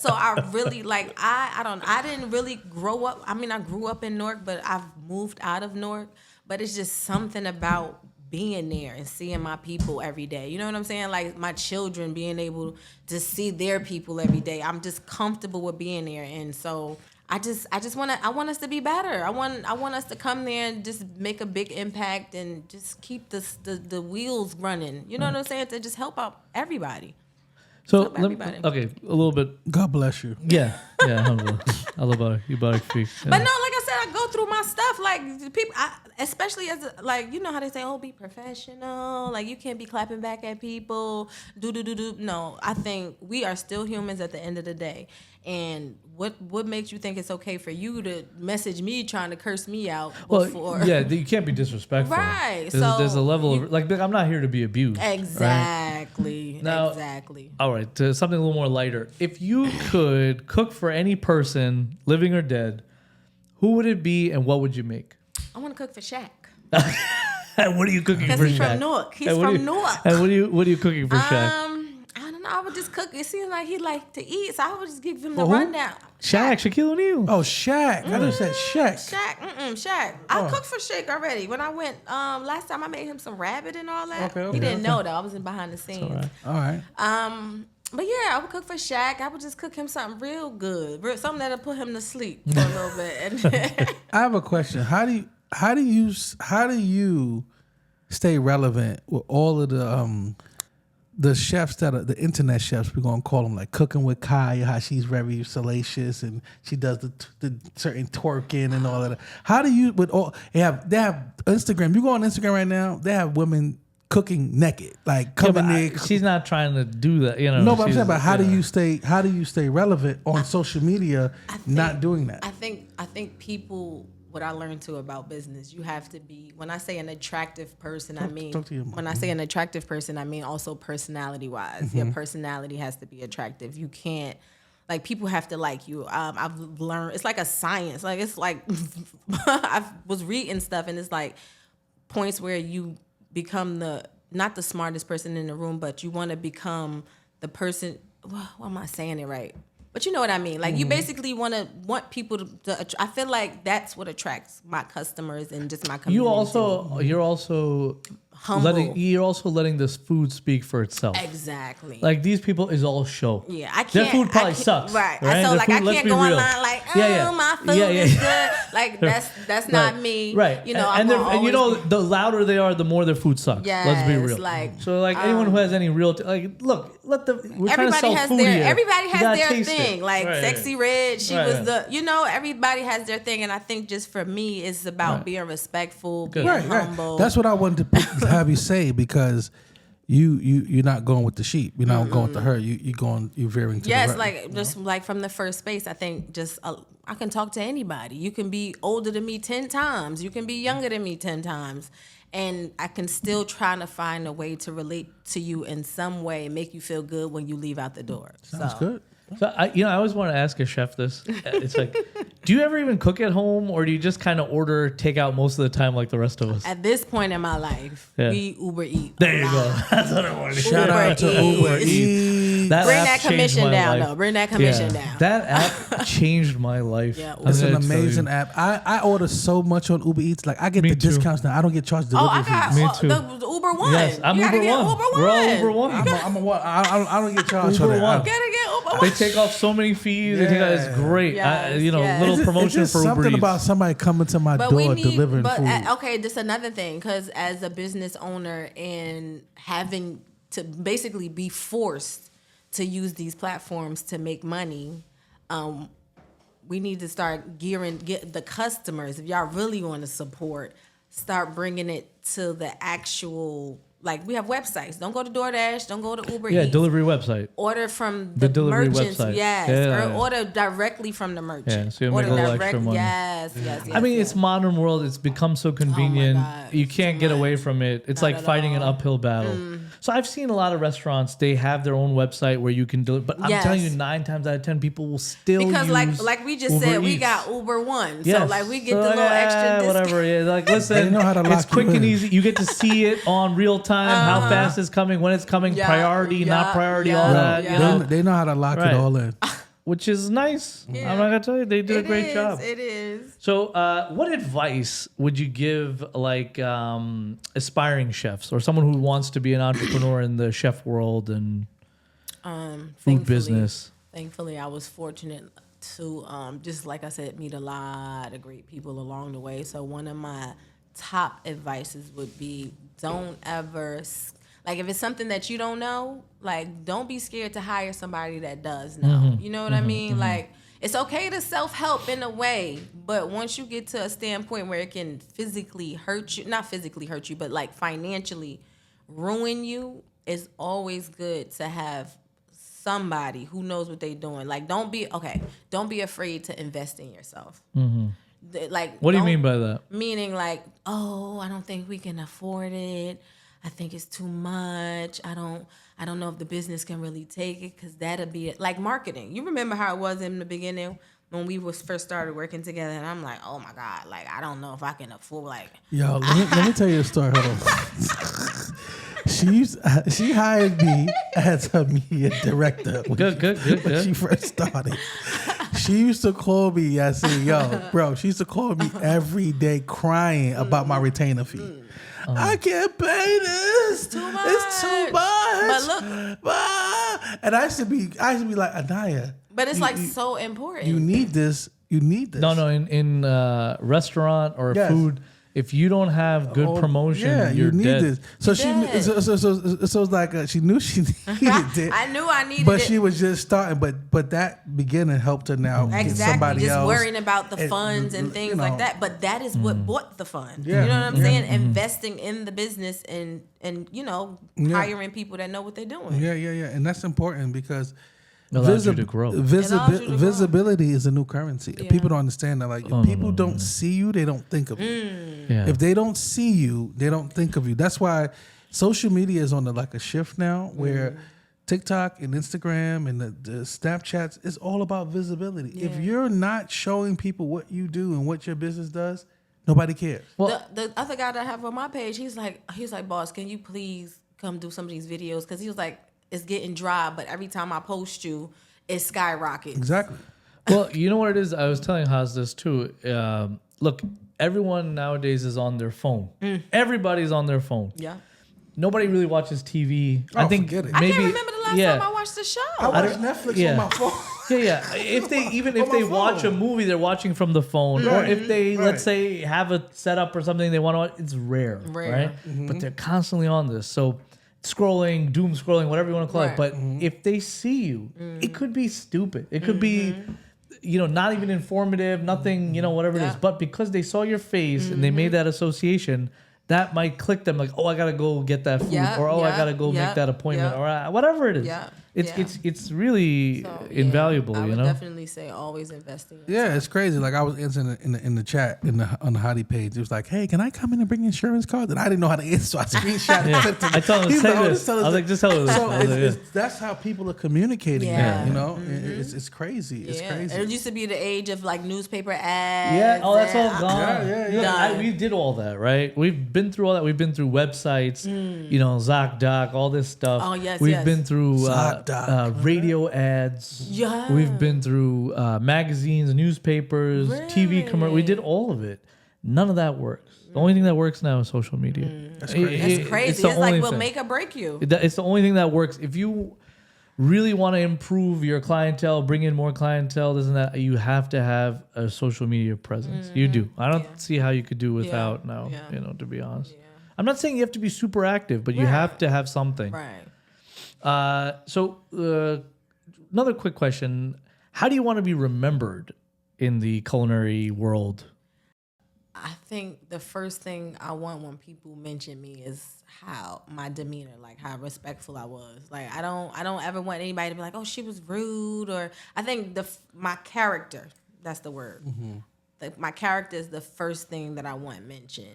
So I really I didn't really grow up. I mean, I grew up in Newark, but I've moved out of Newark. But it's just something about being there and seeing my people every day. You know what I'm saying? Like my children being able to see their people every day. I'm just comfortable with being there. And so I want us to be better. I want us to come there and just make a big impact and just keep the wheels running. You know what I'm saying? To just help out everybody. So a little bit. God bless you. Yeah. I love you, barak feek. But no, like I said, gotta go through my stuff. Like people, especially as like, you know how they say, oh, be professional. Like you can't be clapping back at people. Do. No, I think we are still humans at the end of the day. And what makes you think it's okay for you to message me trying to curse me out before? Well, yeah, you can't be disrespectful. Right. There's a level of like I'm not here to be abused. Exactly. Right? Now, exactly. All right, to something a little more lighter. If you could cook for any person, living or dead, who would it be and what would you make? I want to cook for Shaq. And what are you cooking for Shaq? Because he's from Newark. He's from Newark. And what are you cooking for Shaq? I don't know. I would just cook. It seems like he liked to eat, so I would just give him the rundown. Shaquille O'Neal. Oh, Shaq. I just said Shaq. Shaq. I cooked for Shaq already. When I went last time, I made him some rabbit and all that. He didn't know though. I was in behind the scenes. All right. But yeah, I would cook for Shaq. I would just cook him something real good, something that'll put him to sleep for a little bit. I have a question. How do you stay relevant with all of the chefs that are the internet chefs? We're gonna call them, like Cooking with Kaya, how she's very salacious and she does the certain twerking and all of that. How do you they have Instagram? You go on Instagram right now, they have women cooking naked, like coming there. She's not trying to do that, you know. No, but I'm saying, but how do you stay relevant on social media, not doing that? I think people. What I learned too about business, you have to be. When I say an attractive person, I mean when I say an attractive person, I mean also personality wise. Mm-hmm. Your personality has to be attractive. You can't. Like people have to like you. I've learned it's like a science. Like it's like I was reading stuff and it's like points where you become not the smartest person in the room, but you want to become the person. Well, why am I saying it right? But you know what I mean. Like you basically want people to. I feel like that's what attracts my customers and just my community. You're also humble. You're also letting this food speak for itself. Exactly. Like these people is all show. Yeah, I can't. Their food probably sucks. Right. So Their like food, I can't go online like, my food is good. Like that's not me. Right. You know. And you know, the louder they are, the more their food sucks. Yes, let's be real. Like so, like anyone who has any real look, we're trying to sell food here. Everybody has their thing. Like right, Sexy Red, she was the. You know, everybody has their thing, and I think just for me, it's about being respectful, being humble. That's what I wanted to have you say, because you're not going with the sheep. You're not going with the herd. You're veering to the right. Like just like from the first space, I think just I can talk to anybody. You can be older than me 10 times. You can be younger than me 10 times. And I can still try to find a way to relate to you in some way and make you feel good when you leave out the door. Sounds good. So I always want to ask a chef this. It's like, do you ever even cook at home, or do you just kind of order takeout most of the time, like the rest of us? At this point in my life, we Uber Eat. There you go. That's what I wanted to Shout out to Uber Eats. Bring that commission down, though. Bring that commission down. That app changed my life. Yeah, it's an amazing app. I order so much on Uber Eats. Like I get the discounts now. I don't get charged delivery fees. Me too. The Uber One. Yes, I'm Uber One. We're all Uber One. I'm a what? I don't get charged for that. Gotta get Uber One. They take off so many fees. They take out, it's great. Little promotion for Uber something Eats. about somebody coming to my door delivering food. Okay, this is another thing, because as a business owner and having to basically be forced to use these platforms to make money, we need to start get the customers. If y'all really want to support, start bringing it to the actual. Like we have websites. Don't go to DoorDash. Don't go to Uber Eats. Yeah, delivery website. Order from the delivery merchants. website. Yes. Or order directly from the merchant. Yeah, so you'll make a little extra money. Yes. I mean, it's modern world. It's become so convenient. Oh my God, you can't get away from it. It's like fighting an uphill battle. So I've seen a lot of restaurants. They have their own website where you can deliver. But I'm telling you, 9 times out of 10 people will still because use like we just Uber said, Eats. we got Uber One. Yes. So like we get the little extra discount. Whatever. Yeah, like listen, They know how to lock it's quick you and in. easy. You get to see it on real time. How fast it's coming, when it's coming, priority, not priority, all that. You know, They know how to lock it all in. which is nice. I'm not gonna tell you, they did a great job. It is. So, what advice would you give, like, aspiring chefs or someone who wants to be an entrepreneur in the chef world and food business? Thankfully, I was fortunate to, just like I said, meet a lot of great people along the way. So one of my top advices would be, don't ever, like, if it's something that you don't know, like, don't be scared to hire somebody that does know. You know what I mean? Like, it's okay to self-help in a way, but once you get to a standpoint where it can physically hurt you, not physically hurt you, but like financially ruin you, it's always good to have somebody who knows what they're doing. Like, don't be afraid to invest in yourself. Like, what do you mean by that? Meaning like, oh, I don't think we can afford it. I think it's too much. I don't know if the business can really take it, because that'll be it. Like marketing. You remember how it was in the beginning when we first started working together, and I'm like, oh my God, like I don't know if I can afford, like. Yo, let me tell you a story. Hold on. She hired me as her media director. When she first started. She used to call me. I said, yo, bro. She used to call me every day crying about my retainer fee. I can't pay this. Too much. It's too much. But look, and I used to be like, Inayah. But it's like so important. You need this. You need this. No. In restaurant or food, if you don't have good promotion, you're need dead. this. So she, so it's like she knew she needed it. I knew I needed it, but she was just starting. But that beginning helped her now get somebody just else. Worrying about the funds and things like that. But that is what bought the fund. Yeah. You know what I'm saying? Investing in the business and hiring people that know what they're doing. Yeah, and that's important because. Allows you to grow. Visibility is a new currency. Yeah. People don't understand that. Like, if people don't see you, they don't think of you. Yeah. If they don't see you, they don't think of you. That's why social media is on a shift now, where TikTok and Instagram and the Snapchats is all about visibility. Yeah. If you're not showing people what you do and what your business does, nobody cares. Well, the other guy that I have on my page, he's like, boss, can you please come do some of these videos? Because he was like, it's getting dry, but every time I post you, it skyrockets. Exactly. Well, you know what it is? I was telling Haz this too. Look, everyone nowadays is on their phone. Everybody's on their phone. Yeah. Nobody really watches TV. I think forget it. I can't remember the last time I watched the show. I watch Netflix on my phone. Yeah. If they watch a movie, they're watching from the phone. Or if they, let's say, have a setup or something they want to watch, it's rare. Right? But they're constantly on this. So scrolling, doom scrolling, whatever you want to call it. But if they see you, it could be stupid. It could be, not even informative, nothing, whatever it is. But because they saw your face and they made that association, that might click them like, oh, I got to go get that food. Or, I got to go make that appointment. Or whatever it is. It's really invaluable, I would definitely say always investing. Yeah, it's crazy. Like I was answering in the chat on the Hadi page. It was like, hey, can I come in and bring insurance cards? And I didn't know how to answer, so I screenshot it. I told him to say this. I was like, just tell him this. So that's how people are communicating now, It's crazy. It's crazy. It used to be the age of like newspaper ads. Yeah, that's all gone. Yeah. We did all that, right? We've been through all that. We've been through websites, ZocDoc, all this stuff. Oh, yes, We've been through radio ads. Yeah. We've been through magazines, newspapers, TV commercials. We did all of it. None of that works. The only thing that works now is social media. That's crazy. That's crazy. It's like we'll make or break you. It's the only thing that works. If you really want to improve your clientele, bring in more clientele, this and that, you have to have a social media presence. You do. I don't see how you could do without now, to be honest. Yeah. I'm not saying you have to be super active, but you have to have something. Right. So another quick question. How do you want to be remembered in the culinary world? I think the first thing I want when people mention me is how my demeanor, like how respectful I was. Like I don't ever want anybody to be like, oh, she was rude, or I think my character, that's the word. Like my character is the first thing that I want mentioned.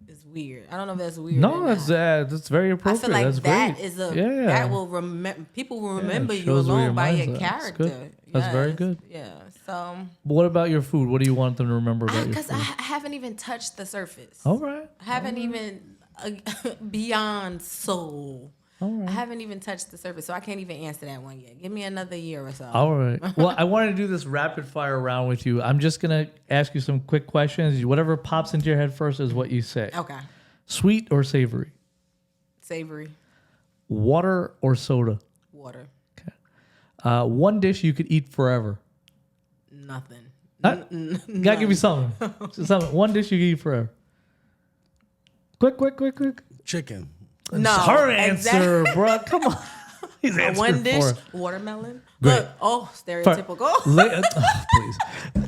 It's weird. I don't know if that's weird. No, that's very appropriate. I feel like that's that great. is that will people will remember you alone by your character. That's very good. Yeah. So. But what about your food? What do you want them to remember about your food? Because I haven't even touched the surface. All right. I haven't even beyond soul. All right. I haven't even touched the surface, so I can't even answer that one yet. Give me another year or so. All right. Well, I want to do this rapid fire round with you. I'm just going to ask you some quick questions. Whatever pops into your head first is what you say. Okay. Sweet or savory? Savory. Water or soda? Water. Okay. One dish you could eat forever? Nothing. Gotta give me something. One dish you could eat forever. Quick. Chicken. No, her answer, bro. Come on. He's answered One dish, 4. watermelon. Great. Look, stereotypical. Please.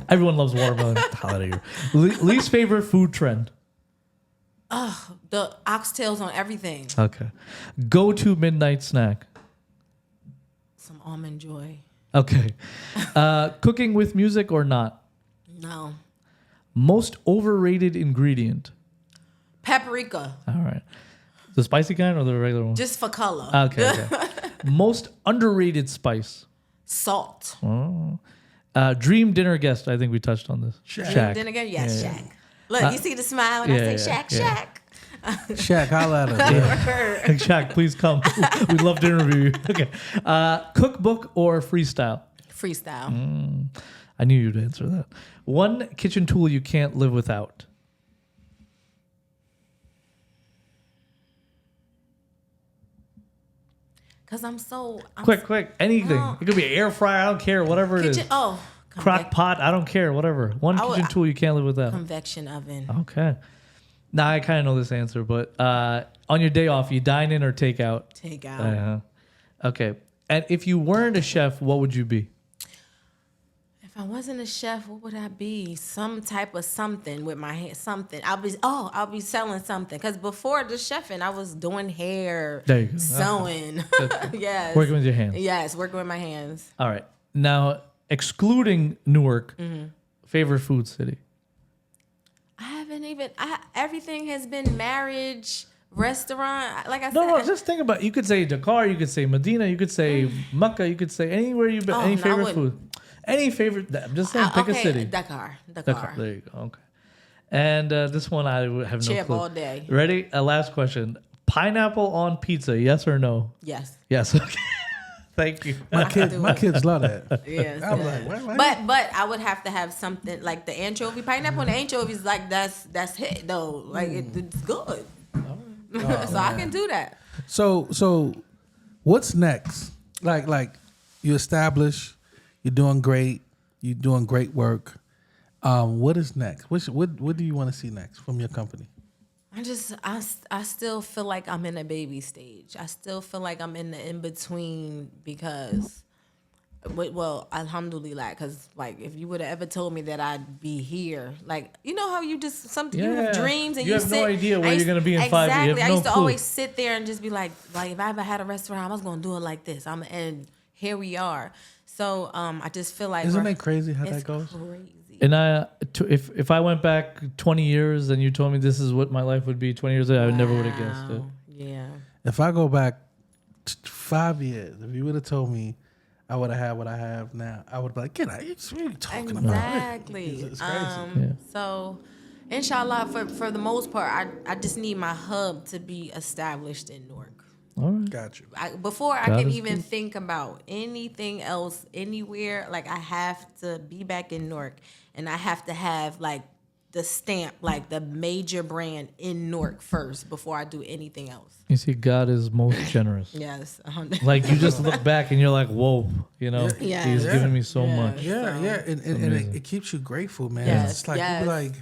Everyone loves watermelon. Out of here. Least favorite food trend. The oxtails on everything. Okay. Go to midnight snack. Some almond joy. Okay. Cooking with music or not? No. Most overrated ingredient. Paprika. All right. The spicy kind or the regular one? Just for color. Okay. Most underrated spice. Salt. Oh. Dream dinner guest. I think we touched on this. Shaq. Then again, yes, Yeah. Shaq. Look, you see the smile when I say Shaq, Shaq. Shaq, holla at him. Shaq, please come. We'd love to interview you. Okay. Cookbook or freestyle? Freestyle. I knew you'd answer that. One kitchen tool you can't live without. Because I'm Quick. Anything. It could be an air fryer. I don't care. Whatever it is. Crock pot. I don't care. Whatever. One kitchen tool you can't live without. Convection oven. Okay. Now I kind of know this answer, but on your day off, you dine in or take out? Take out. Okay. And if you weren't a chef, what would you be? If I wasn't a chef, what would I be? Some type of something with my hand. Something. I'll be selling something. Because before the chefing, I was doing hair, There you go. sewing. Yes. Working with your hands. Yes, working with my hands. All right. Now, excluding Newark, favorite food city? I haven't even. Everything has been marriage, restaurant. Like I said. No, just think about it. You could say Dakar, you could say Medina, you could say Mecca, you could say anywhere you've been. Any favorite food? Any favorite? I'm just saying, pick a city. Dakar. There you go. Okay. And this one I would have no Chip clue. all day. Ready? Last question. Pineapple on pizza, yes or no? Yes. Yes. Okay. Thank you. My kids love that. Yes. I'm like, what? But I would have to have something like the anchovy pineapple. And the anchovies like that's hit though. Like it's good. So I can do that. So what's next? Like you establish, you're doing great, you're doing great work. What is next? What do you want to see next from your company? I still feel like I'm in a baby stage. I still feel like I'm in the in-between because, well, alhamdulillah, because like if you would have ever told me that I'd be here, like, you know how you just, you have dreams and you have no idea where you're going to be in 5 years. Exactly. You have I no used to clue. always sit there and just be like if I ever had a restaurant, I was going to do it like this. And here we are. So I just feel like Isn't it crazy how that goes? Crazy. And if I went back 20 years and you told me this is what my life would be 20 years ago, I never would have guessed it. Yeah. If I go back 5 years, if you would have told me I would have had what I have now, I would be like, what are you talking about? Exactly. It's crazy. So, inshallah, for the most part, I just need my hub to be established in Newark. All right. Got you. Before I can even think about anything else anywhere, like I have to be back in Newark, and I have to have like the stamp, like the major brand in Newark first before I do anything else. You see, God is most generous. Yes. Like you just look back and you're like, whoa, you know, Yeah. He's Yeah. given me so much. Yeah, and it keeps you grateful, man. Yes, It's like yes. you be like,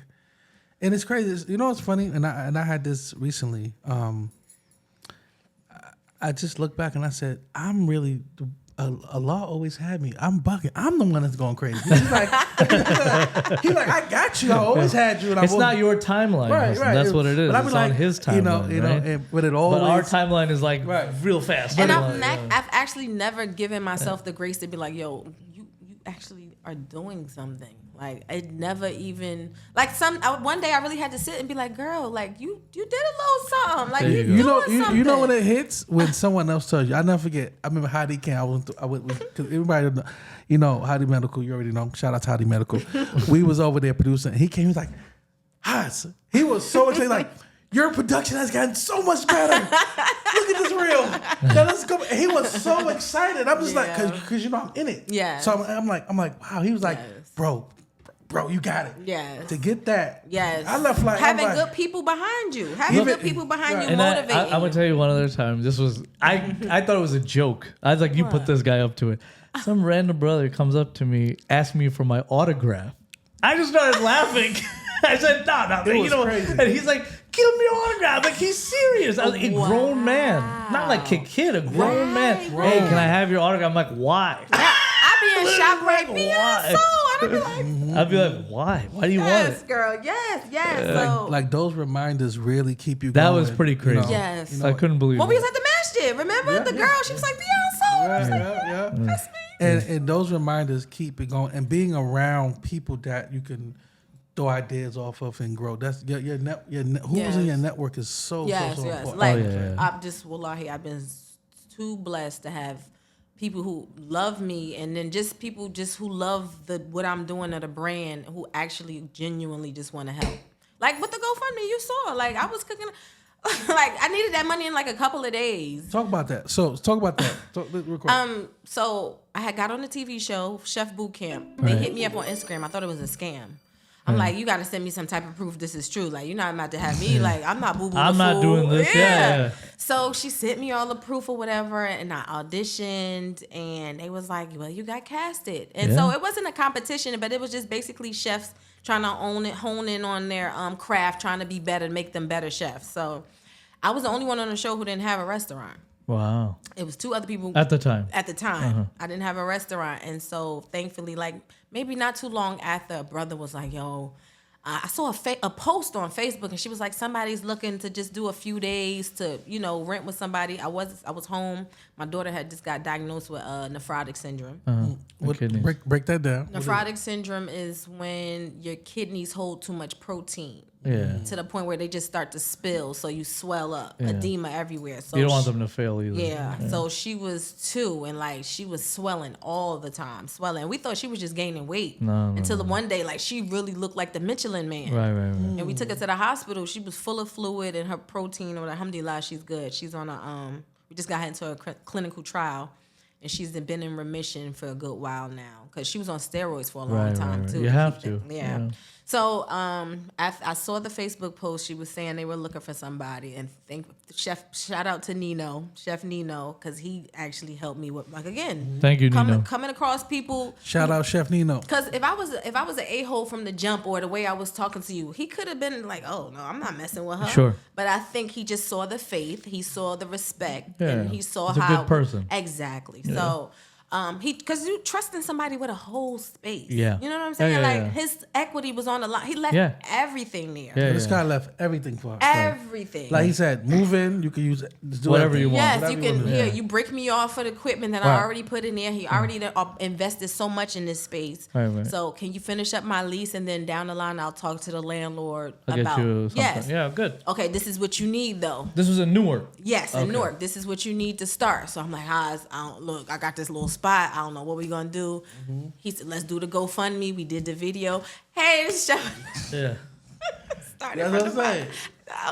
and it's crazy. You know what's funny? And I had this recently. I just look back and I said, I'm really. Allah always had me. I'm bugging. I'm the one that's going crazy. He's like, I got you. I always had you. And It's not your timeline. Right. That's what it is. But It's like, on his timeline, right? but it always. But our timeline is like real fast. And Right? I've actually never given myself the grace to be like, yo, you actually are doing something. Like it never even like one day I really had to sit and be like, girl, like you did a little something. Like There you doing something. You know when it hits when someone else tells you. I never forget. I remember Hadi came. I went because everybody, you know, Hadi Medical. You already know. Shout out to Hadi Medical. We was over there producing. He came. He was like, Haz. He was so excited. Like your production has gotten so much better. Look at this reel. Now let's go. And he was so excited. I'm just like, because you know I'm in it. Yeah. So I'm like, wow. He was like, Bro, you got it. Yes. To get that. Yes. I left like having I'm like, good people behind you. Having good people behind you And motivating. I'm gonna tell you one other time. This was I thought it was a joke. I was like, you put this guy up to it. Some random brother comes up to me, asks me for my autograph. I just started laughing. I said, no, It you was know, crazy. and he's like, give me your autograph. Like, he's serious. I was like, a grown man, not like a kid, a grown man. Right. Hey, can I have your autograph? I'm like, why? I be in shock like, Why? I'd be like, I'd be like, why? Why do you want yes, it? girl, yes. So, Like those reminders really keep you That going. was pretty crazy. yes. I couldn't believe Well, it. we was at the masjid. Remember the girl? She was like, Beyonce. I was like, Yeah. that's me. And those reminders keep it going, and being around people that you can throw ideas off of and grow. That's who's in your network is so important. Like, yeah. I'm just, wallahi, I've been too blessed to have people who love me, and then just people just who love what I'm doing at a brand, who actually genuinely just want to help. Like with the GoFundMe, you saw, like I was cooking. Like I needed that money in like a couple of days. Talk about that. So talk about that. Real quick. So I had got on the TV show Chef Boot Camp. They hit me up on Instagram. I thought it was a scam. I'm like, you got to send me some type of proof this is true. Like, you're not about to have me. Like, I'm not boo boo. I'm not doing this. Yeah. So she sent me all the proof or whatever, and I auditioned, and they was like, well, you got casted. And so it wasn't a competition, but it was just basically chefs trying to hone in on their craft, trying to be better, make them better chefs. So I was the only one on the show who didn't have a restaurant. Wow. It was two other people At the time. I didn't have a restaurant, and so thankfully, like maybe not too long after, a brother was like, "Yo, I saw a post on Facebook, and she was like, somebody's looking to just do a few days to rent with somebody." I was home. My daughter had just got diagnosed with nephrotic syndrome. Break that down. Nephrotic syndrome is when your kidneys hold too much protein. Yeah. To the point where they just start to spill, so you swell up, edema everywhere. So you don't want them to fail either. Yeah. So she was 2, and like she was swelling all the time, swelling. We thought she was just gaining weight until the one day, like she really looked like the Michelin Man. Right. And we took her to the hospital. She was full of fluid, and her protein, or alhamdulillah, she's good. She's on we just got her into a clinical trial, and she's been in remission for a good while now because she was on steroids for a long time too. You have to. Yeah. So I saw the Facebook post. She was saying they were looking for somebody, and shout out to Chef Nino, because he actually helped me with, like, again. Thank you, Nino. Coming across people. Shout out Chef Nino. Because if I was an a-hole from the jump, or the way I was talking to you, he could have been like, "Oh no, I'm not messing with her." Sure. But I think he just saw the faith, he saw the respect, Yeah. and he saw He's a good person. Exactly. Yeah. So. Because you trusting somebody with a whole space. Yeah. You know what I'm saying? Yeah. His equity was on the line. He left everything there. Yeah. This guy left everything for her. Everything. Like he said, move in. You can use it. Do Whatever you everything. want. Yes, you can. Yeah. You break me off for the equipment that I already put in there. He already invested so much in this space. Right. So can you finish up my lease, and then down the line I'll talk to the landlord I'll about. get you something. Yes. Yeah, good. Okay, this is what you need though. This was in Newark. Yes, in Newark. This is what you need to start. So I'm like, look, I got this little spot. I don't know what we gonna do. He said, let's do the GoFundMe. We did the video. Hey, it's Chef. Yeah. Started That's from what the I'm saying.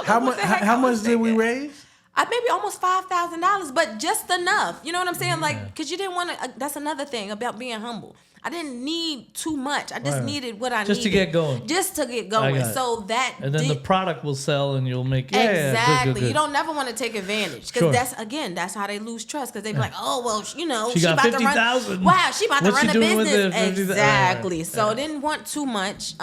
bottom. How much did we raise? Maybe almost $5,000, but just enough. You know what I'm saying? Like, because you didn't want to. That's another thing about being humble. I didn't need too much. I just needed what I needed. Just to get going. Just to get going. So that. And then the product will sell, and you'll make exactly. Good. You don't never want to take advantage, because that's how they lose trust. Because they be like, oh well, she got about 50,000. to run. Wow, she about What's to run a she doing with business. it? Exactly. So didn't want too much.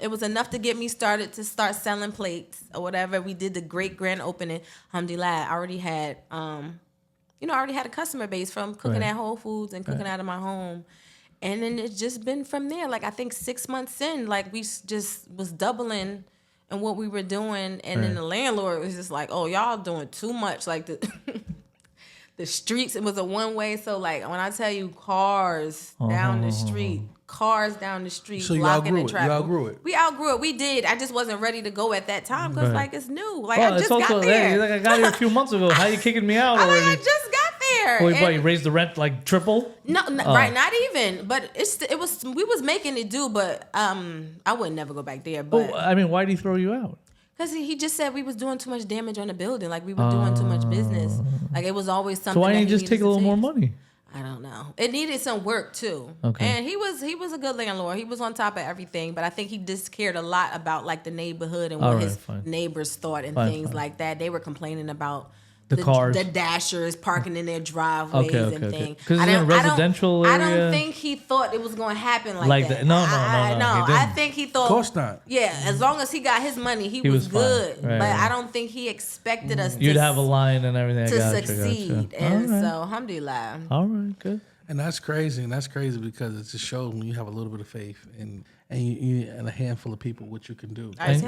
It was enough to get me started to start selling plates or whatever. We did the great grand opening. Alhamdulillah, I already had a customer base from cooking at Whole Foods and cooking out of my home. And then it's just been from there. Like, I think 6 months in, like, we just was doubling in what we were doing. And then the landlord was just like, oh, y'all doing too much. Like, the streets, it was a one-way. So, like, when I tell you cars down the street, So you blocking outgrew the it. traffic. You outgrew it. We outgrew it. We did. I just wasn't ready to go at that time because, like, it's new. Like, Well, I just got there. Hey, like, I got here a few months ago. How you kicking me out already? I just got there. Wait, you raised the rent like triple? No, right, not even. But it was we was making it do, but I would never go back there. But Well, I mean, why did he throw you out? because he just said we was doing too much damage on the building, like we were doing too much business. Like it was always something. So why that didn't you he just take a needed little to more fix. money? I don't know. It needed some work too. Okay. And he was a good landlord. He was on top of everything, but I think he just cared a lot about like the neighborhood and what his neighbors thought and things like that. They were complaining about The cars, the dashers parking in their driveways and things. Because it's in a residential area. I don't think he thought it was going to happen like that. No. I think he thought. Of course not. Yeah, as long as he got his money, he was good. Right, but I don't think he expected us. You'd have a line and everything to succeed, and right. so alhamdulillah. All right, good. And that's crazy, because it just shows when you have a little bit of faith and a handful of people what you can do. And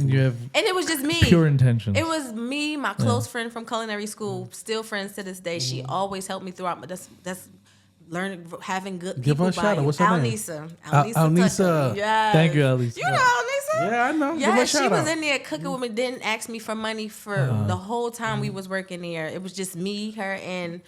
you have and it was just me. Pure intentions. It was me, my close friend from culinary school, still friends to this day. She always helped me throughout. But that's learning, having good Give people her a shout out. What's her name? Alnisa. Yes. Thank you, Alnisa. You know Alnisa? Yeah, I know. Yeah, she was in there cooking with me. Didn't ask me for money for the whole time we was working there. It was just me, her, and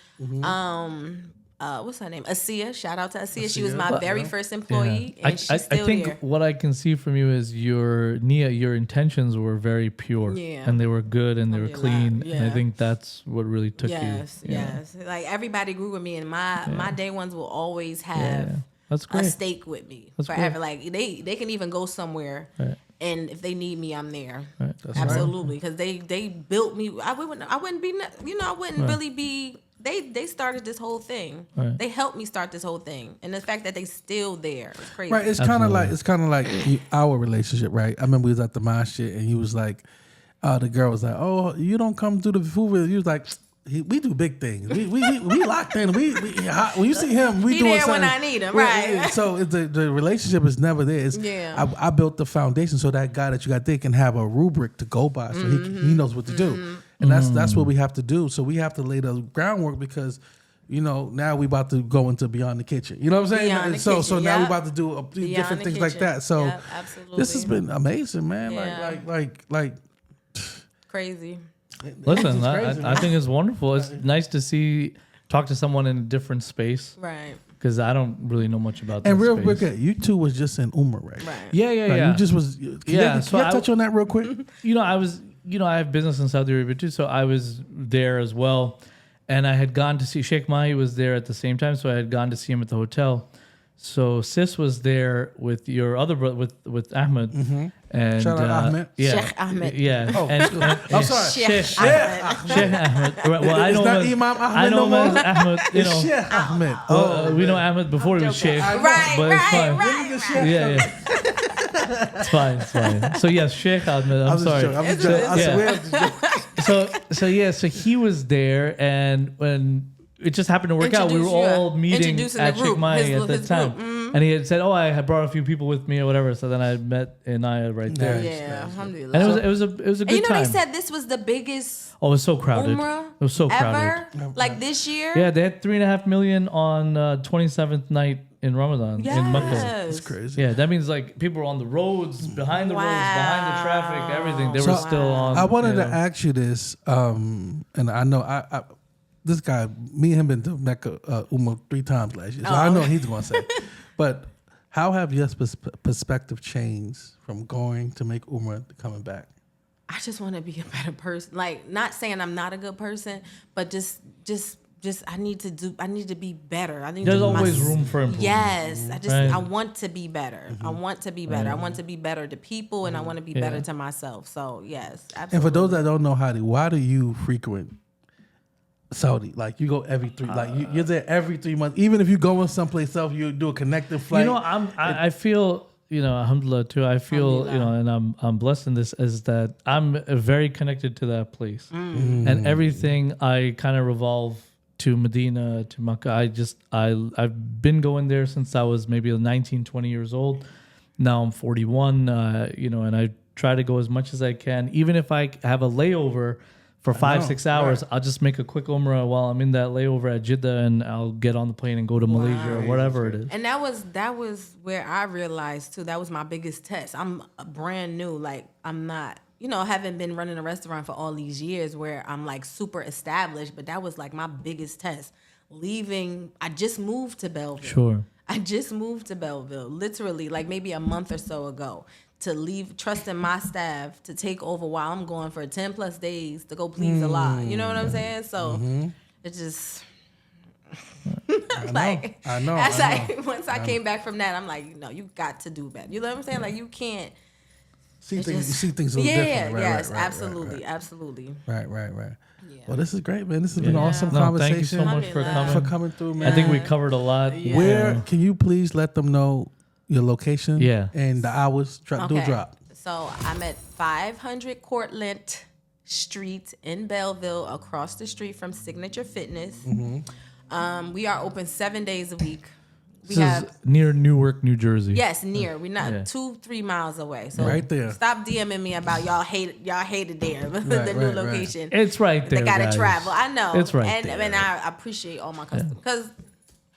what's her name? Asia. Shout out to Asia. She was my very first employee, and she's still I think here. what I can see from you is your intentions were very pure, and they were good and they were clean, and I think that's what really took you. Yes. Like everybody grew with me, and my day ones will always have That's great. a stake with me forever. Like they can even go somewhere. Right. And if they need me, I'm there. Right. Absolutely, because they built me. I wouldn't be. I wouldn't really be. They started this whole thing. Right. They helped me start this whole thing, and the fact that they still there is crazy. Right, it's kind of like our relationship, right? I remember we was at the masjid, and he was like, the girl was like, "Oh, you don't come do the food." He was like, "We do big things. We locked in. We when you see him, we doing something. When I need him, right?" So the relationship is never there. I built the foundation so that guy that you got there can have a rubric to go by, so he knows what to do. And that's what we have to do. So we have to lay the groundwork because, now we about to go into beyond the kitchen. You know what I'm saying? So now we about to do different things like that. So this has been amazing, man. Yeah. Like crazy. Listen, crazy, I think it's wonderful. It's nice to talk to someone in a different space. Right. Because I don't really know much about that and real space. quick, you two was just in Umrah, right? Right. Yeah. You just was. Can you touch on that real quick? I have business in Saudi Arabia too, so I was there as well. And I had gone to see Sheikh Mahi was there at the same time, so I had gone to see him at the hotel. So Sis was there with your other brother, with Ahmed. Mm-hmm. And shout out Ahmed. Yeah. Sheikh Ahmed. Yeah. Oh, I'm sorry. Sheikh Ahmed. Sheikh Ahmed. Well, I know it's not Imam Ahmed I know no more. him as Ahmed. It's Sheikh Ahmed. We know Ahmed before he was Sheikh. But it's fine. Yeah. It's fine. So yes, Sheikh Ahmed. I'm sorry. I'm just joking. So he was there, and when it just happened to work out, we were all meeting at Sheikh Mahi at that time. And he had said, "Oh, I had brought a few people with me or whatever." So then I met Inayah right there. Yeah, alhamdulillah. And it was a good time. They said this was the biggest. Oh, it was so crowded. Umrah it was so ever? crowded. Like this year? Yeah, they had 3.5 million on 27th night in Ramadan in Mecca. That's crazy. Yeah, that means like people were on the roads, behind the roads, behind the traffic, everything. They were still on. I wanted to ask you this, and I know I this guy, me and him been to Mecca Umrah 3 times last year, so I know what he's going to say. But how have your perspective changed from going to make Umrah to coming back? I just want to be a better person. Like, not saying I'm not a good person, but just I need to be better. There's always room for improvement. Yes, I want to be better. I want to be better. I want to be better to people, and I want to be better to myself. So yes, absolutely. And for those that don't know, Hadi, why do you frequent Saudi? Like you go every 3, you're there every 3 months. Even if you go in someplace else, you do a connected flight. I feel, alhamdulillah too. I feel, and I'm blessed in this, is that I'm very connected to that place, and everything I kind of revolve to Medina, to Makkah. I've been going there since I was maybe 19, 20 years old. Now I'm 41, and I try to go as much as I can, even if I have a layover for 5-6 hours, right. I'll just make a quick Umrah while I'm in that layover at Jeddah, and I'll get on the plane and go to Malaysia or whatever it is. And that was where I realized too, that was my biggest test. I'm brand new. Like, I'm not, haven't been running a restaurant for all these years where I'm like super established, but that was like my biggest test. Leaving, I just moved to Belleville. Sure. I just moved to Belleville, literally like maybe a month or so ago. To leave, trusting my staff to take over while I'm going for 10 plus days to go please Allah. You know what I'm saying? So it just I know. Once I came back from that, I'm like, you got to do better. You know what I'm saying? Like you can't see things a little different. Yes, absolutely. Right. Yeah. Well, this is great, man. This has been an awesome conversation. Thank you so much for coming through, man. I think we covered a lot. Yeah. Where can you please let them know your location? Yeah. And the hours. Do a drop. So I'm at 500 Cortlandt Street in Belleville, across the street from Signature Fitness. We are open 7 days a week. This is near Newark, New Jersey. Yes, near. We're not 2-3 miles away. So right there. Stop DMing me about y'all hated there, the new location. It's right there. They gotta guys. travel. I know. It's right there. And I appreciate all my customers because.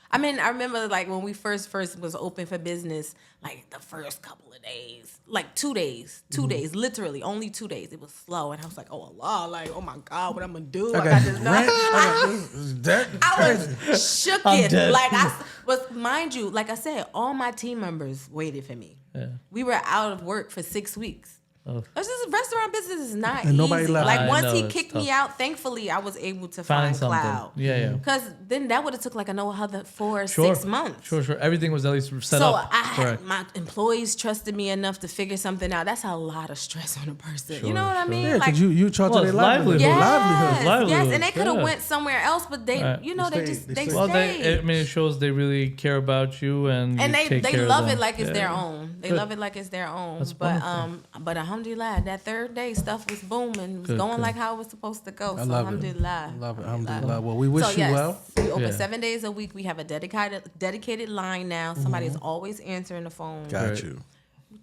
I mean, I remember like when we first was open for business, like the first couple of days, like 2 days, literally only 2 days. It was slow, and I was like, "Oh Allah, like oh my God, what I'm gonna do? I got this rent. I was shook it. Like I was, mind you, like I said, all my team members waited for me. Yeah. We were out of work for 6 weeks. It's just restaurant business is not easy. Nobody left. Like once he kicked me out, thankfully I was able to find cloud. Yeah. Because then that would have took like another 4 or 6 months. Sure. Everything was at least set up. So my employees trusted me enough to figure something out. That's a lot of stress on a person. You know what I mean? Yeah, because you charge their livelihood. Yes, and they could have went somewhere else, but they, they stayed. I mean, it shows they really care about you and they love it like it's their own. They love it like it's their own. But alhamdulillah, that third day stuff was booming. It was going like how it was supposed to go. So alhamdulillah. Love it. Alhamdulillah. Well, we wish you well. We open 7 days a week. We have a dedicated line now. Somebody's always answering the phone. Got you.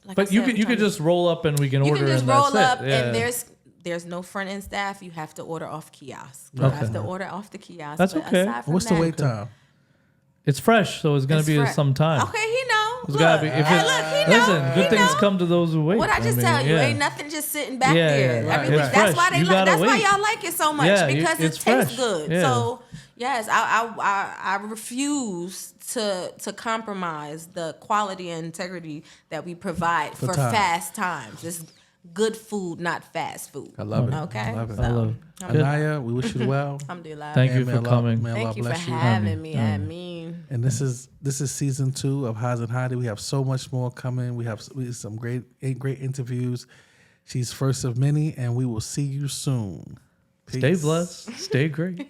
Like but you could just roll up and we can order. You can just roll up and there's no front end staff. You have to order off kiosk. You have to order off the kiosk. That's okay. What's the wait time? It's fresh, so it's gonna be some time. Okay, he know. It's gotta be. Listen, good things come to those who wait. What I just tell you, ain't nothing just sitting back there. Everything. That's why that's why y'all like it so much because it tastes good. Yeah. So yes, I refuse to compromise the quality and integrity that we provide for fast times. It's good food, not fast food. I love it. Okay. I love it. So, Inayah, we wish you well. Alhamdulillah. Thank you for coming. Thank you for having me. I mean. And this is season 2 of Haz and Hadi. We have so much more coming. We have some great interviews. She's first of many, and we will see you soon. Peace. Stay blessed. Stay great.